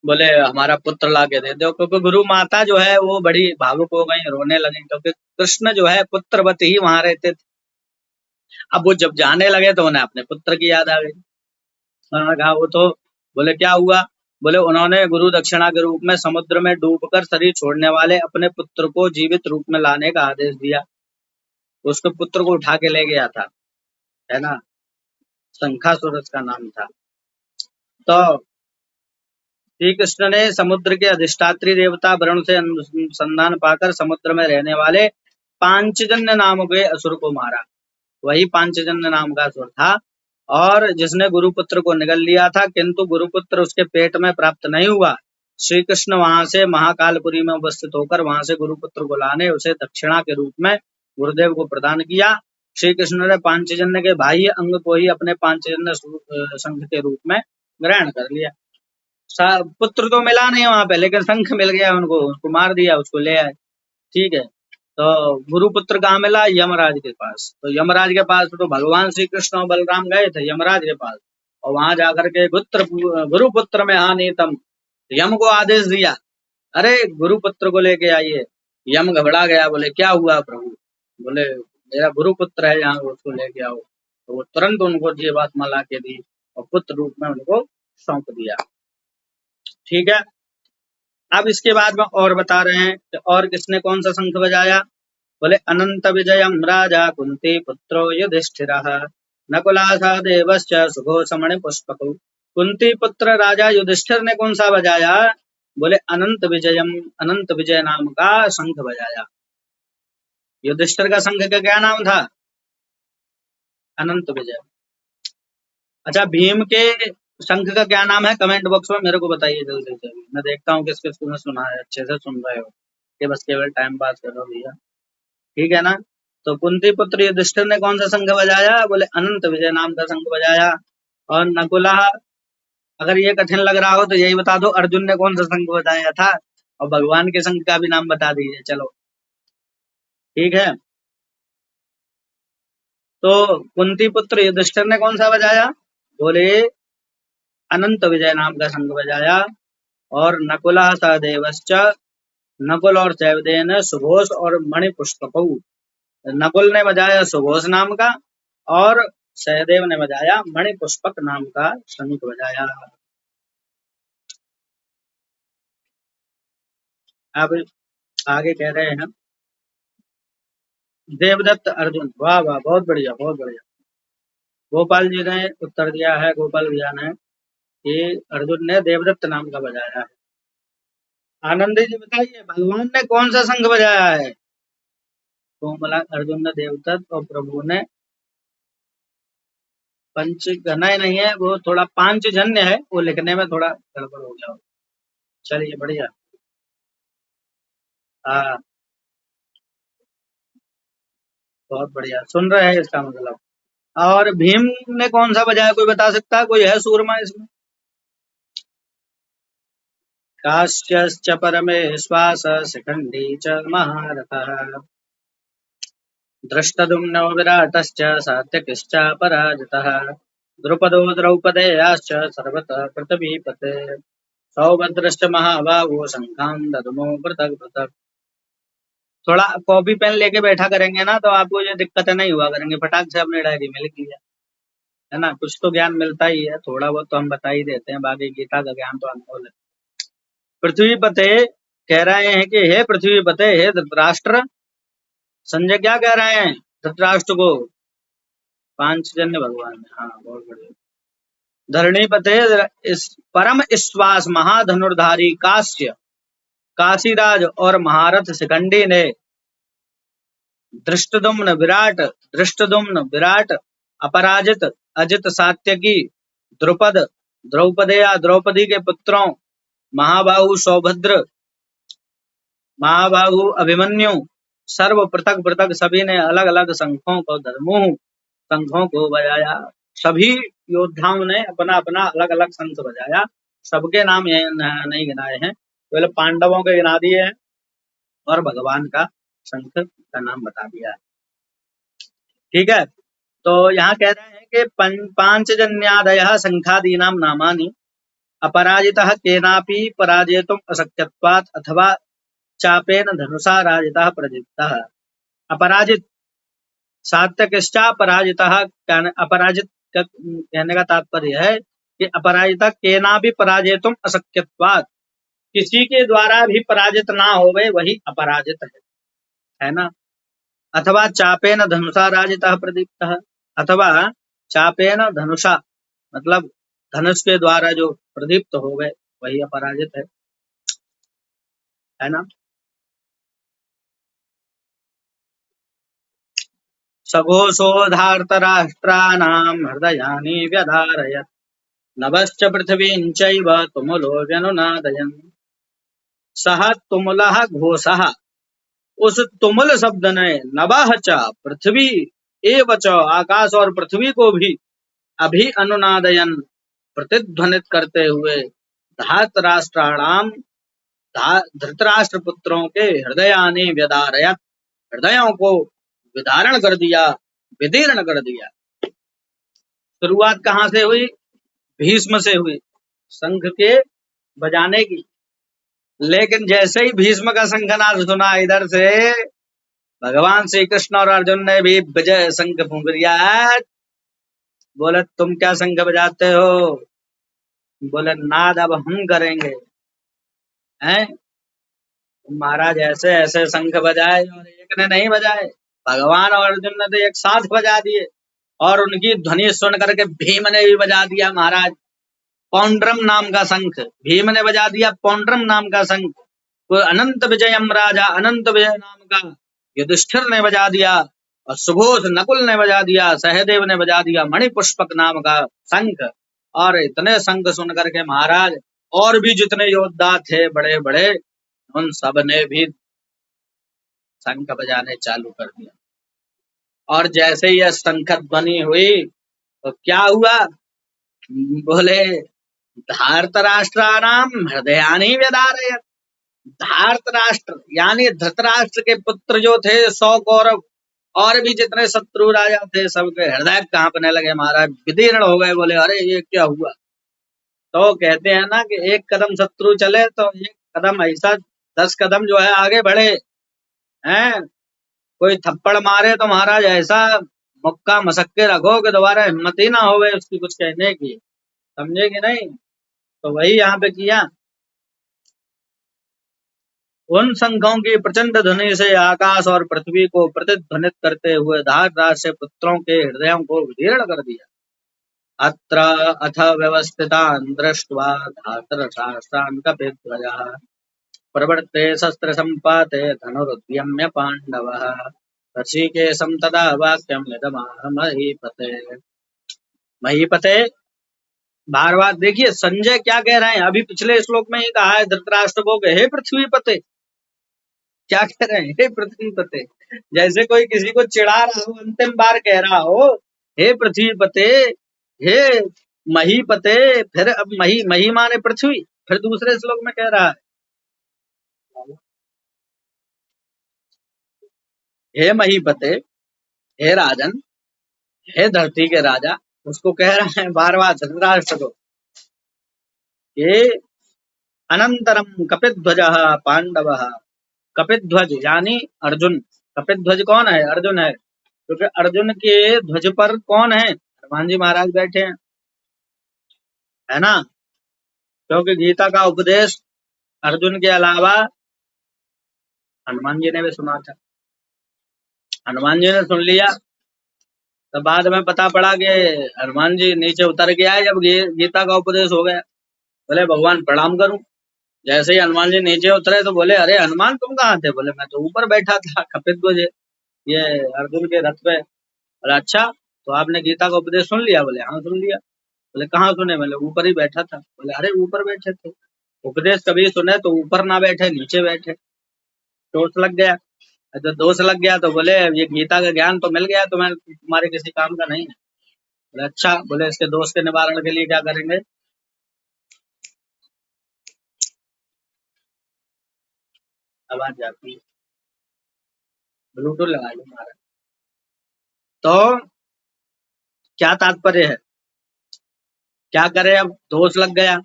बोले हमारा पुत्र ला के दे दो, क्योंकि गुरु माता जो है वो बड़ी भावुक हो गई, रोने लगी, क्योंकि कृष्ण जो है पुत्रवत ही वहां रहते थे। अब वो जब जाने लगे तो उन्हें अपने पुत्र की याद आ गई। उन्होंने कहा वो तो, बोले क्या हुआ, बोले उन्होंने गुरु दक्षिणा के रूप में समुद्र में डूबकर शरीर छोड़ने वाले अपने पुत्र को जीवित रूप में लाने का आदेश दिया। उसके पुत्र को उठा के ले गया था, है ना, शंखासुर उसका नाम था। तो श्री कृष्ण ने समुद्र के अधिष्ठात्री देवता वरुण से अनुसंधान पाकर समुद्र में रहने वाले पांचजन्य नाम के असुर को मारा। वही पांचजन्य नाम का असुर था, और जिसने गुरुपुत्र को निगल लिया था, किंतु गुरुपुत्र उसके पेट में प्राप्त नहीं हुआ। श्री कृष्ण वहां से महाकालपुरी में उपस्थित होकर वहां से गुरुपुत्र को लाने उसे दक्षिणा के रूप में गुरुदेव को प्रदान किया। श्री कृष्ण ने पांचजन्य के बाह्य अंग को ही अपने पांचजन्य संघ के रूप में ग्रहण कर लिया। पुत्र तो मिला नहीं वहां पे, लेकिन शंख मिल गया उनको, उसको मार दिया, उसको ले आए। ठीक है, तो गुरुपुत्र कहाँ मिला, यमराज के पास। तो यमराज के पास तो भगवान श्री कृष्ण और बलराम गए थे यमराज के पास, और वहां जाकर के गुरुपुत्र में हानितम, यम को आदेश दिया, अरे गुरुपुत्र को लेके आइए। यम घबरा गया, बोले क्या हुआ प्रभु, बोले मेरा गुरुपुत्र है यहाँ, उसको लेके आओ। तो वो तुरंत उनको जीवात्मा ला के दी और पुत्र रूप में उनको सौंप दिया। ठीक है, अब इसके बाद में और बता रहे हैं कि और किसने कौन सा शंख बजाया। बोले अनंत विजयम राजा कुंती पुत्रो युधिष्ठिरः नकुलासा देवश्च सुघोषमणि पुष्पकौ। कुंती पुत्र राजा युधिष्ठिर ने कौन सा बजाया, बोले अनंत विजयम, अनंत विजय नाम का शंख बजाया। युधिष्ठिर का शंख का क्या नाम था, अनंत विजय। अच्छा, भीम के शंख का क्या नाम है, कमेंट बॉक्स में मेरे को बताइए जल्दी से, मैं देखता हूँ किस किस को सुना है, अच्छे से सुन रहे हो कि बस केवल टाइम पास कर रहे हो भैया, ठीक है ना। तो कुंती पुत्र युधिष्ठिर ने कौन सा शंख बजाया, बोले अनंत विजय नाम का शंख बजाया। और नकुला, अगर ये कठिन लग रहा हो तो यही बता दो अर्जुन ने कौन सा शंख बजाया था, और भगवान के शंख का भी नाम बता दीजिए, चलो ठीक है। तो कुंती पुत्र युधिष्ठिर ने कौन सा बजाया, बोले अनंत विजय नाम का शंख बजाया। और नकुला सहदेवश्च, नकुल और सहदेव ने सुघोष और मणि पुष्पकौ, नकुल ने बजाया सुघोष नाम का, और सहदेव ने बजाया मणि पुष्पक नाम का शंख बजाया। अब आगे कह रहे हैं देवदत्त अर्जुन, वाह वाह, बहुत बढ़िया बहुत बढ़िया। गोपाल जी ने उत्तर दिया है, गोपाल भैया ने, कि अर्जुन ने देवदत्त नाम का बजाया है। आनंदी जी बताइए भगवान ने कौन सा शंख बजाया है, तो बोला अर्जुन ने देवदत्त और प्रभु ने पंचगनय नहीं है, वो थोड़ा पांचजन्य है, वो लिखने में थोड़ा गड़बड़ हो गया। चलिए बढ़िया, हाँ बहुत बढ़िया, सुन रहे हैं इसका मतलब। और भीम ने कौन सा बजाया, कोई बता सकता है, कोई है सूरमा इसमें। काश्यश्च परमेश्वास शिखंडी च महारथः दृष्टद्युम्नो विराटश्च सात्यकिश्चापराजितः द्रुपदो द्रौपदेयाश्च सर्वतः पृथ्वीपते सौभद्रश्च महाबाहो शंखान् दद्मो पृथक् पृथक्। थोड़ा कॉपी पेन लेके बैठा करेंगे ना तो आपको ये दिक्कतें नहीं हुआ करेंगे, फटाक से अपनी डायरी में लिख लिया, है ना, कुछ तो ज्ञान मिलता ही है, थोड़ा बहुत तो हम बता ही देते हैं, बाकी गीता का ज्ञान तो अनमोल है। पृथ्वी पते कह रहे हैं कि हे पृथ्वी पते, हे धृतराष्ट्र, संजय क्या कह रहे हैं धृतराष्ट्र को, पांचजन्य भगवान ने, हाँ बहुत बढ़िया। धरणी पते, इस परम ईश्वास महाधनुर्धारी काश्य, काशीराज और महारथ शिखंडी ने धृष्टद्युम्न विराट अपराजित अजित सात्यकी द्रुपद द्रौपदेया द्रौपदी के पुत्रों, महाबाहु सौभद्र, महाबाहु अभिमन्यु, सर्व पृथक पृथक सभी ने अलग अलग शंखों को धर्मों शंखों को बजाया। सभी योद्धाओं ने अपना अपना अलग अलग शंख बजाया। सबके नाम ये नहीं गिनाए हैं, केवल पांडवों के गिना दिए हैं और भगवान का शंख का नाम बता दिया है। ठीक है, तो यहाँ कह रहे हैं कि पांचजन्यादय शंखादीनाम नामानि अपराजितः केनापि पराजेतुम् अशक्यत्वात् अथवा चापेन धनुषा राजितः प्रदीप्तः। अपराजित सात्यकिश्चा पराजितः, अपराजित कहने का तात्पर्य है कि अपराजितः केनापि पराजेतुम् अशक्यत्वात्, किसी के द्वारा भी पराजित ना होवे वही अपराजित है ना। अथवा चापेन धनुषा राजितः प्रदीप्तः, अथवा चापेन धनुषा मतलब धनुष के द्वारा जो प्रदीप्त हो गए वही अपराजित है ना। सघोषो धार्तराष्ट्राणां हृदयानि व्यधारयत्, नभश्च पृथिवीं चैव तुमुलो व्यनुनादयन्। सह तुमुलः घोषः, उस तुमुल शब्द ने नभः च पृथ्वी एव च आकाश और पृथ्वी को भी अभी अनुनादयन प्रतिध्वनित करते हुए धातराष्ट्राणाम धृतराष्ट्र पुत्रों के हृदयानि व्यदारयत्, हृदयों को विदारण कर दिया, विदीर्ण कर दिया। शुरुआत कहाँ से हुई? भीष्म से हुई, शंख के बजाने की। लेकिन जैसे ही भीष्म का शंखनाद सुना इधर से भगवान श्री कृष्ण और अर्जुन ने भी विजय शंख फूंक दिया। बोले तुम क्या शंख बजाते हो? बोले नाद अब हम करेंगे। हैं? महाराज ऐसे ऐसे शंख बजाए और एक ने नहीं बजाए, भगवान और अर्जुन ने तो एक साथ बजा दिए। और उनकी ध्वनि सुन करके भीम ने भी बजा दिया महाराज पौंड्रम नाम का शंख। भीम ने बजा दिया पौंड्रम नाम का शंख। तो अनंत विजयम राजा अनंत विजय नाम का युधिष्ठिर ने बजा दिया, और सुघोष नकुल ने बजा दिया, सहदेव ने बजा दिया मणिपुष्पक नाम का शंख। और इतने शंख सुन करके महाराज और भी जितने योद्धा थे बड़े बड़े, उन सब ने भी शंख बजाने चालू कर दिया। और जैसे ही यह शंख ध्वनि हुई तो क्या हुआ? बोले धार्तराष्ट्राणाम हृदयानि व्यदारयत्। धार्तराष्ट्र यानी धृतराष्ट्र के पुत्र जो थे 100 कौरव और भी जितने शत्रु राजा थे सबके हृदय कांपने लगे महाराज, विदीर्ण हो गए। बोले अरे ये क्या हुआ? तो कहते हैं ना कि एक कदम शत्रु चले तो एक कदम ऐसा 10 कदम जो है आगे बढ़े हैं। कोई थप्पड़ मारे तो महाराज ऐसा मुक्का मसक के रखो कि दोबारा हिम्मत ही ना होवे उसकी कुछ कहने की, समझे कि नहीं? तो वही यहाँ पे किया। उन शंखों की प्रचंड ध्वनि से आकाश और पृथ्वी को प्रतिध्वनित करते हुए धारदास से पुत्रों के हृदयों को विदीर्ण कर दिया। अत्र अथ व्यवस्थितान् दृष्ट्वा धातराष्ट्रान् कपिध्वजः प्रवृत्ते शस्त्र संपाते धनुरुद्यम्य पांडवः ऋषिकेशं तदा वाक्यम् इदमाह महीपते। महीपते बार बार देखिए संजय क्या कह रहे हैं। अभी पिछले श्लोक में ही कहा है धृतराष्ट्र को हे पृथ्वी पते, क्या कह रहे हैं? हे पृथ्वी पते। जैसे कोई किसी को चिढ़ा रहा हो, अंतिम बार कह रहा हो हे पृथ्वी पते, हे मही पते। फिर अब मही मही माने पृथ्वी, फिर दूसरे श्लोक में कह रहा है हे मही पते, हे राजन, हे धरती के राजा। उसको कह रहे हैं बार बार धृतराष्ट्र को कि अनंतरम कपिध्वजः पांडवः। कपिध्वज यानी अर्जुन। कपिध्वज कौन है? अर्जुन है। क्योंकि अर्जुन के ध्वज पर कौन है? हनुमान जी महाराज बैठे हैं, है ना। क्योंकि गीता का उपदेश अर्जुन के अलावा हनुमान जी ने भी सुना था। हनुमान जी ने सुन लिया तो बाद में पता पड़ा कि हनुमान जी नीचे उतर के आए जब गीता का उपदेश हो गया। बोले भगवान प्रणाम करूं। जैसे ही हनुमान जी नीचे उतरे तो बोले अरे हनुमान तुम कहाँ थे? बोले मैं तो ऊपर बैठा था कपिध्वज ये अर्जुन के रथ पे। बोले अच्छा तो आपने गीता का उपदेश सुन लिया? बोले हाँ सुन लिया। बोले कहाँ सुने? बोले ऊपर ही बैठा था। बोले अरे ऊपर बैठे थे, उपदेश कभी सुने तो ऊपर ना बैठे, नीचे बैठे। दोष लग गया। जब दोष लग गया तो बोले ये गीता का ज्ञान तो मिल गया तुम्हें, तुम्हारे किसी काम का नहीं है। बोले अच्छा। बोले इसके दोष के निवारण के लिए क्या करेंगे? आवाज जाती है, ब्लूटूथ लगा लो हमारा। तो क्या तात्पर्य है? क्या करे? अब दोष लग गया।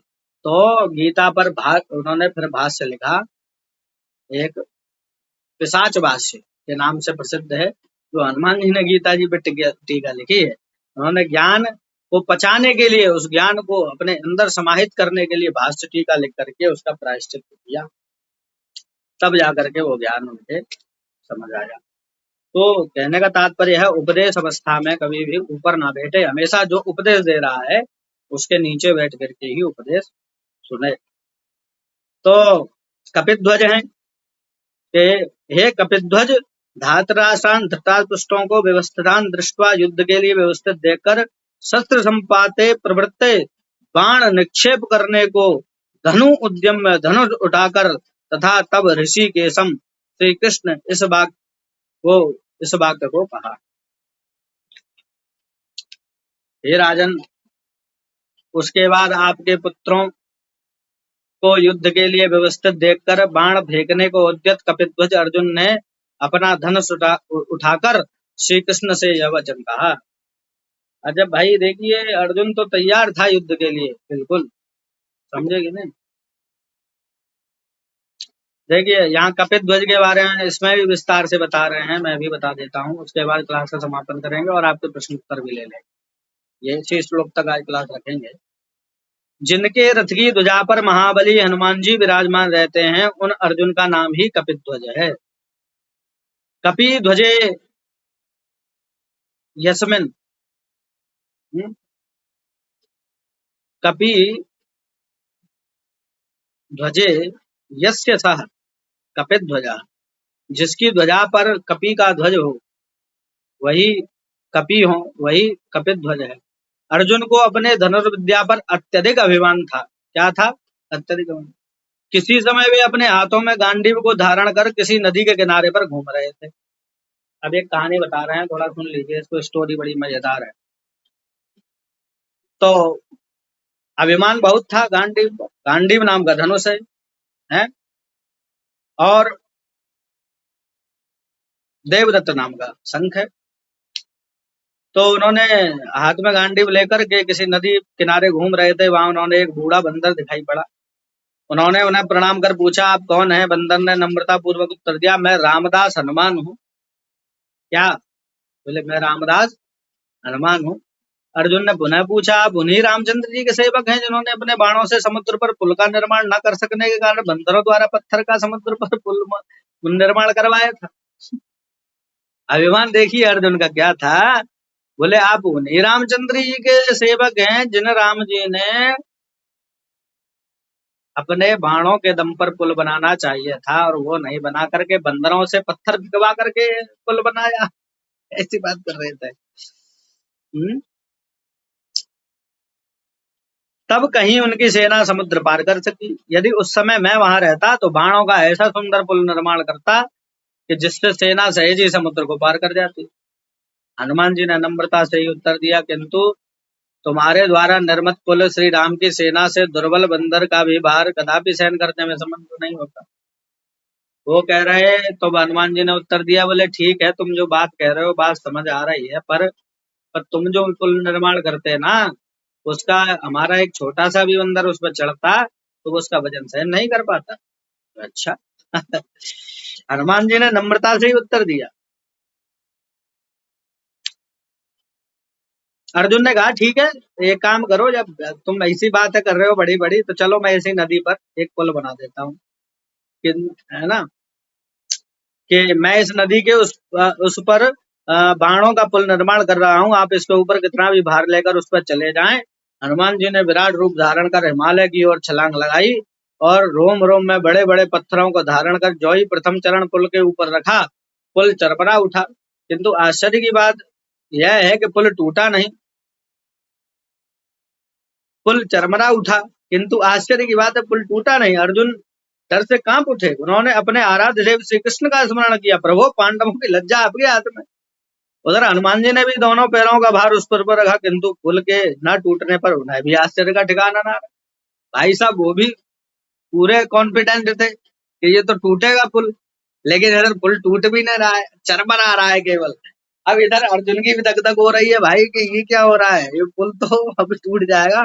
तो गीता पर उन्होंने फिर भाष्य लिखा, एक पिशाच भाष्य के नाम से प्रसिद्ध है, जो हनुमान जी ने गीता जी पे टीका लिखी है। उन्होंने ज्ञान को पचाने के लिए, उस ज्ञान को अपने अंदर समाहित करने के लिए भाष्य टीका लिख करके उसका प्रायश्चित किया, तब जाकर के वो ज्ञान उनके समझ आया। तो कहने का तात्पर्य है, उपदेश अवस्था में कभी भी ऊपर ना बैठे, हमेशा जो उपदेश दे रहा है उसके नीचे बैठ करके ही उपदेश सुने। तो कपिध्वज हैं कि हे कपिध्वज, धातराष्ट्रान धृतराष्ट्रों को व्यवस्थितान दृष्टवा युद्ध के लिए व्यवस्थित देखकर शस्त्र संपाते प्रवृत्ते, बाण निक्षेप करने को धनु उद्यम में धनुष उठाकर, तथा तब ऋषिकेशम श्री कृष्ण इस वाक्य को कहा। हे राजन, उसके बाद आपके पुत्रों को युद्ध के लिए व्यवस्थित देखकर बाण फेंकने को उद्यत कपिध्वज अर्जुन ने अपना धनुष उठाकर श्री कृष्ण से यह वचन कहा। अजब भाई देखिए, अर्जुन तो तैयार था युद्ध के लिए, बिल्कुल, समझे कि नहीं? देखिए यहाँ कपिध्वज के बारे में इसमें भी विस्तार से बता रहे हैं, मैं भी बता देता हूँ, उसके बाद क्लास का समापन करेंगे और आपके प्रश्न उत्तर भी ले लेंगे। ये 6 श्लोक तक आज क्लास रखेंगे। जिनके रथ की ध्वजा पर महाबली हनुमान जी विराजमान रहते हैं, उन अर्जुन का नाम ही कपिध्वज है। कपि ध्वजे यस्मिन, कपि ध्वजे यस्य सह कपिध्वजा, जिसकी ध्वजा पर कपि का ध्वज हो, वही कपि हो, वही कपिध्वज है। अर्जुन को अपने धनुर्विद्या पर अत्यधिक अभिमान था। क्या था? अत्यधिक अभिमान। किसी समय वे अपने हाथों में गांडीव को धारण कर किसी नदी के किनारे पर घूम रहे थे। अब एक कहानी बता रहे हैं, थोड़ा सुन लीजिए, इसको स्टोरी बड़ी मजेदार है। तो अभिमान बहुत था गांडीव, गांडीव नाम का धनुष है और देवदत्त नाम का शंख है। तो उन्होंने हाथ में गांडीव लेकर के किसी नदी किनारे घूम रहे थे। वहां उन्होंने एक बूढ़ा बंदर दिखाई पड़ा। उन्होंने उन्हें प्रणाम कर पूछा, आप कौन है? बंदर ने नम्रता पूर्वक उत्तर दिया, मैं रामदास हनुमान हूँ। क्या? बोले मैं रामदास हनुमान हूँ। अर्जुन ने पुनः पूछा, आप उन्हीं रामचंद्र जी के सेवक हैं जिन्होंने अपने बाणों से समुद्र पर पुल का निर्माण न कर सकने के कारण बंदरों द्वारा पत्थर का समुद्र पर पुल निर्माण करवाया था? अभिमान देखिए अर्जुन का क्या था। बोले आप उन्हीं रामचंद्र जी के सेवक हैं जिन राम जी ने अपने बाणों के दम पर पुल बनाना चाहिए था और वो नहीं बना करके बंदरों से पत्थर भिगवा करके पुल बनाया। ऐसी बात कर रहे थे। तब कहीं उनकी सेना समुद्र पार कर सकी। यदि उस समय मैं वहां रहता तो बाणों का ऐसा सुंदर पुल निर्माण करता कि जिससे सेना सहज ही समुद्र को पार कर जाती। हनुमान जी ने नम्रता से ही उत्तर दिया, किंतु तुम्हारे द्वारा निर्मित पुल श्री राम की सेना से दुर्बल बंदर का भी भार कदापि सहन करने में समर्थ नहीं होता। वो कह रहे, तो हनुमान जी ने उत्तर दिया, बोले ठीक है, तुम जो बात कह रहे हो बात समझ आ रही है, पर तुम जो पुल निर्माण करते हैं ना, उसका हमारा एक छोटा सा भी बंदर उस पर चढ़ता तो वो उसका वजन सहन नहीं कर पाता। अच्छा। हनुमान जी ने नम्रता से ही उत्तर दिया। अर्जुन ने कहा ठीक है, एक काम करो, जब तुम ऐसी बातें कर रहे हो बड़ी बड़ी, तो चलो मैं इसी नदी पर एक पुल बना देता हूँ, है ना, कि मैं इस नदी के उस पर बाणों का पुल निर्माण कर रहा हूँ, आप इसके ऊपर कितना भी भार लेकर उस पर चले जाएं। हनुमान जी ने विराट रूप धारण कर हिमालय की ओर छलांग लगाई और रोम रोम में बड़े बड़े पत्थरों को धारण कर जो ही प्रथम चरण पुल के ऊपर रखा, पुल चरपरा उठा। किंतु आश्चर्य की बात यह है कि पुल टूटा नहीं। पुल चरमरा उठा, किंतु आश्चर्य की बात है पुल टूटा नहीं। अर्जुन डर से कांप उठे। उन्होंने अपने आराध्य देव श्री कृष्ण का स्मरण किया। प्रभु, पांडवों की लज्जा आपके हाथ में। उधर हनुमान जी ने भी दोनों पैरों का भार उस पर रखा, किंतु पुल के न टूटने पर उन्हें भी आश्चर्य का ठिकाना ना रहा। भाई साहब वो भी पूरे कॉन्फिडेंट थे कि ये तो टूटेगा पुल, लेकिन इधर पुल टूट भी नहीं रहा है, चरमरा रहा है केवल। अब इधर अर्जुन की भी दगदग हो रही है भाई कि ये क्या हो रहा है, ये पुल तो अब टूट जाएगा।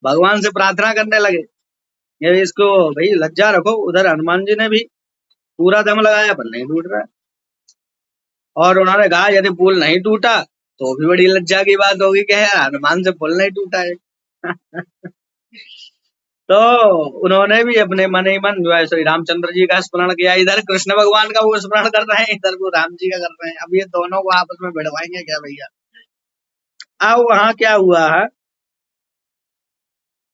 भगवान से प्रार्थना करने लगे, ये इसको भाई लज्जा रखो। उधर हनुमान जी ने भी पूरा दम लगाया पर नहीं टूट रहा है। और उन्होंने कहा यदि पुल नहीं टूटा तो भी बड़ी लज्जा की बात होगी कि यार हनुमान से पुल नहीं टूटा है। तो उन्होंने भी अपने मन ही मन जो है श्री रामचंद्र जी का स्मरण किया। इधर कृष्ण भगवान का वो स्मरण कर रहे हैं, इधर वो राम जी का कर रहे हैं। अब ये दोनों को आपस में भिड़वाएंगे क्या भैया। अब वहां क्या हुआ है,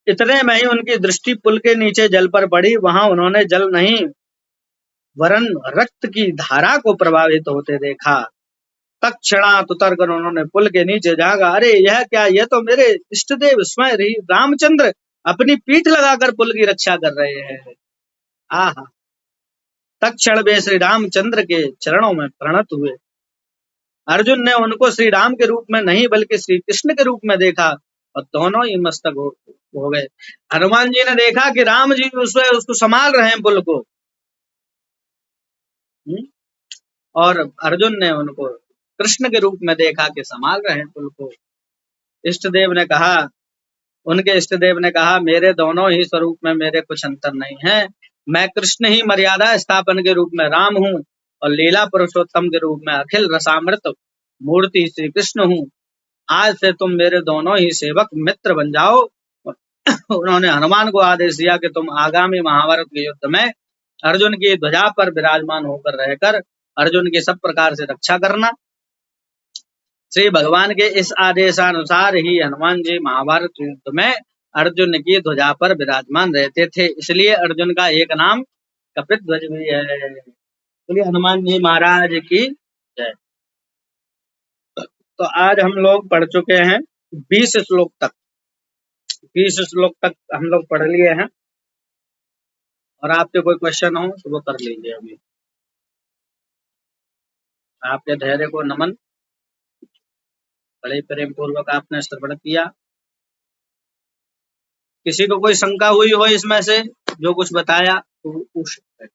इतने में ही उनकी दृष्टि पुल के नीचे जल पर पड़ी। वहां उन्होंने जल नहीं वरन रक्त की धारा को प्रभावित होते देखा। तत्क्षणात उतर कर उन्होंने पुल के नीचे झांका। अरे यह क्या, यह तो मेरे इष्ट देव स्वयं रामचंद्र अपनी पीठ लगाकर पुल की रक्षा कर रहे हैं। आहा। तत्क्षण वे श्री रामचंद्र के चरणों में प्रणत हुए। अर्जुन ने उनको श्री राम के रूप में नहीं बल्कि श्री कृष्ण के रूप में देखा और दोनों ही मस्तक हो गए। हनुमान जी ने देखा कि राम जी उसको संभाल रहे हैं पुल को। और अर्जुन ने उनको कृष्ण के रूप में देखा कि संभाल रहे हैं पुल को। इष्ट देव ने कहा, उनके इष्ट देव ने कहा, मेरे दोनों ही स्वरूप में मेरे कुछ अंतर नहीं है। मैं कृष्ण ही मर्यादा स्थापन के रूप में राम हूँ और लीला पुरुषोत्तम के रूप में अखिल रसामृत मूर्ति श्री कृष्ण हूँ। आज से तुम मेरे दोनों ही सेवक मित्र बन जाओ। उन्होंने हनुमान को आदेश दिया कि तुम आगामी महाभारत के युद्ध में अर्जुन की ध्वजा पर विराजमान होकर रहकर अर्जुन की सब प्रकार से रक्षा करना। श्री भगवान के इस आदेशानुसार ही हनुमान जी महाभारत युद्ध में अर्जुन की ध्वजा पर विराजमान रहते थे, इसलिए अर्जुन का एक नाम कपिध्वज भी है। इसलिए हनुमान जी महाराज की जय। तो आज हम लोग पढ़ चुके हैं 20 श्लोक तक। 20 श्लोक तक हम लोग पढ़ लिए हैं, और आपके कोई क्वेश्चन हो तो वो कर लीजिए। अभी आपके धैर्य को नमन, बड़े प्रेम पूर्वक आपने श्रवण किया। किसी को कोई शंका हुई हो इसमें से जो कुछ बताया तो वो पूछ सकते हैं।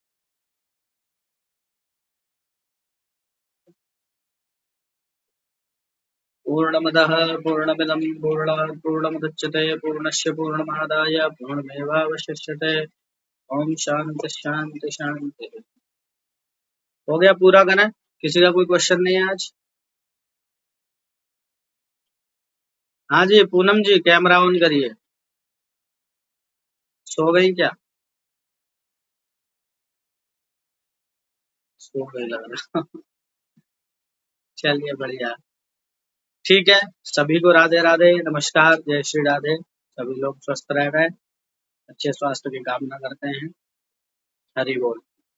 पूर्णमदः पूर्णमिदं पूर्णात् पूर्णमुदच्यते पूर्णस्य पूर्णमादाय पूर्णमेवावशिष्यते। ओम शांति शांति शांति। हो गया पूरा करना। किसी का कोई क्वेश्चन नहीं है आज? हाँ जी पूनम जी, कैमरा ऑन करिए। सो गई क्या? सो गई लग रहा। चलिए बढ़िया, ठीक है। सभी को राधे राधे, नमस्कार, जय श्री राधे। सभी लोग स्वस्थ रह रहे, अच्छे स्वास्थ्य की कामना करते हैं। हरि बोल।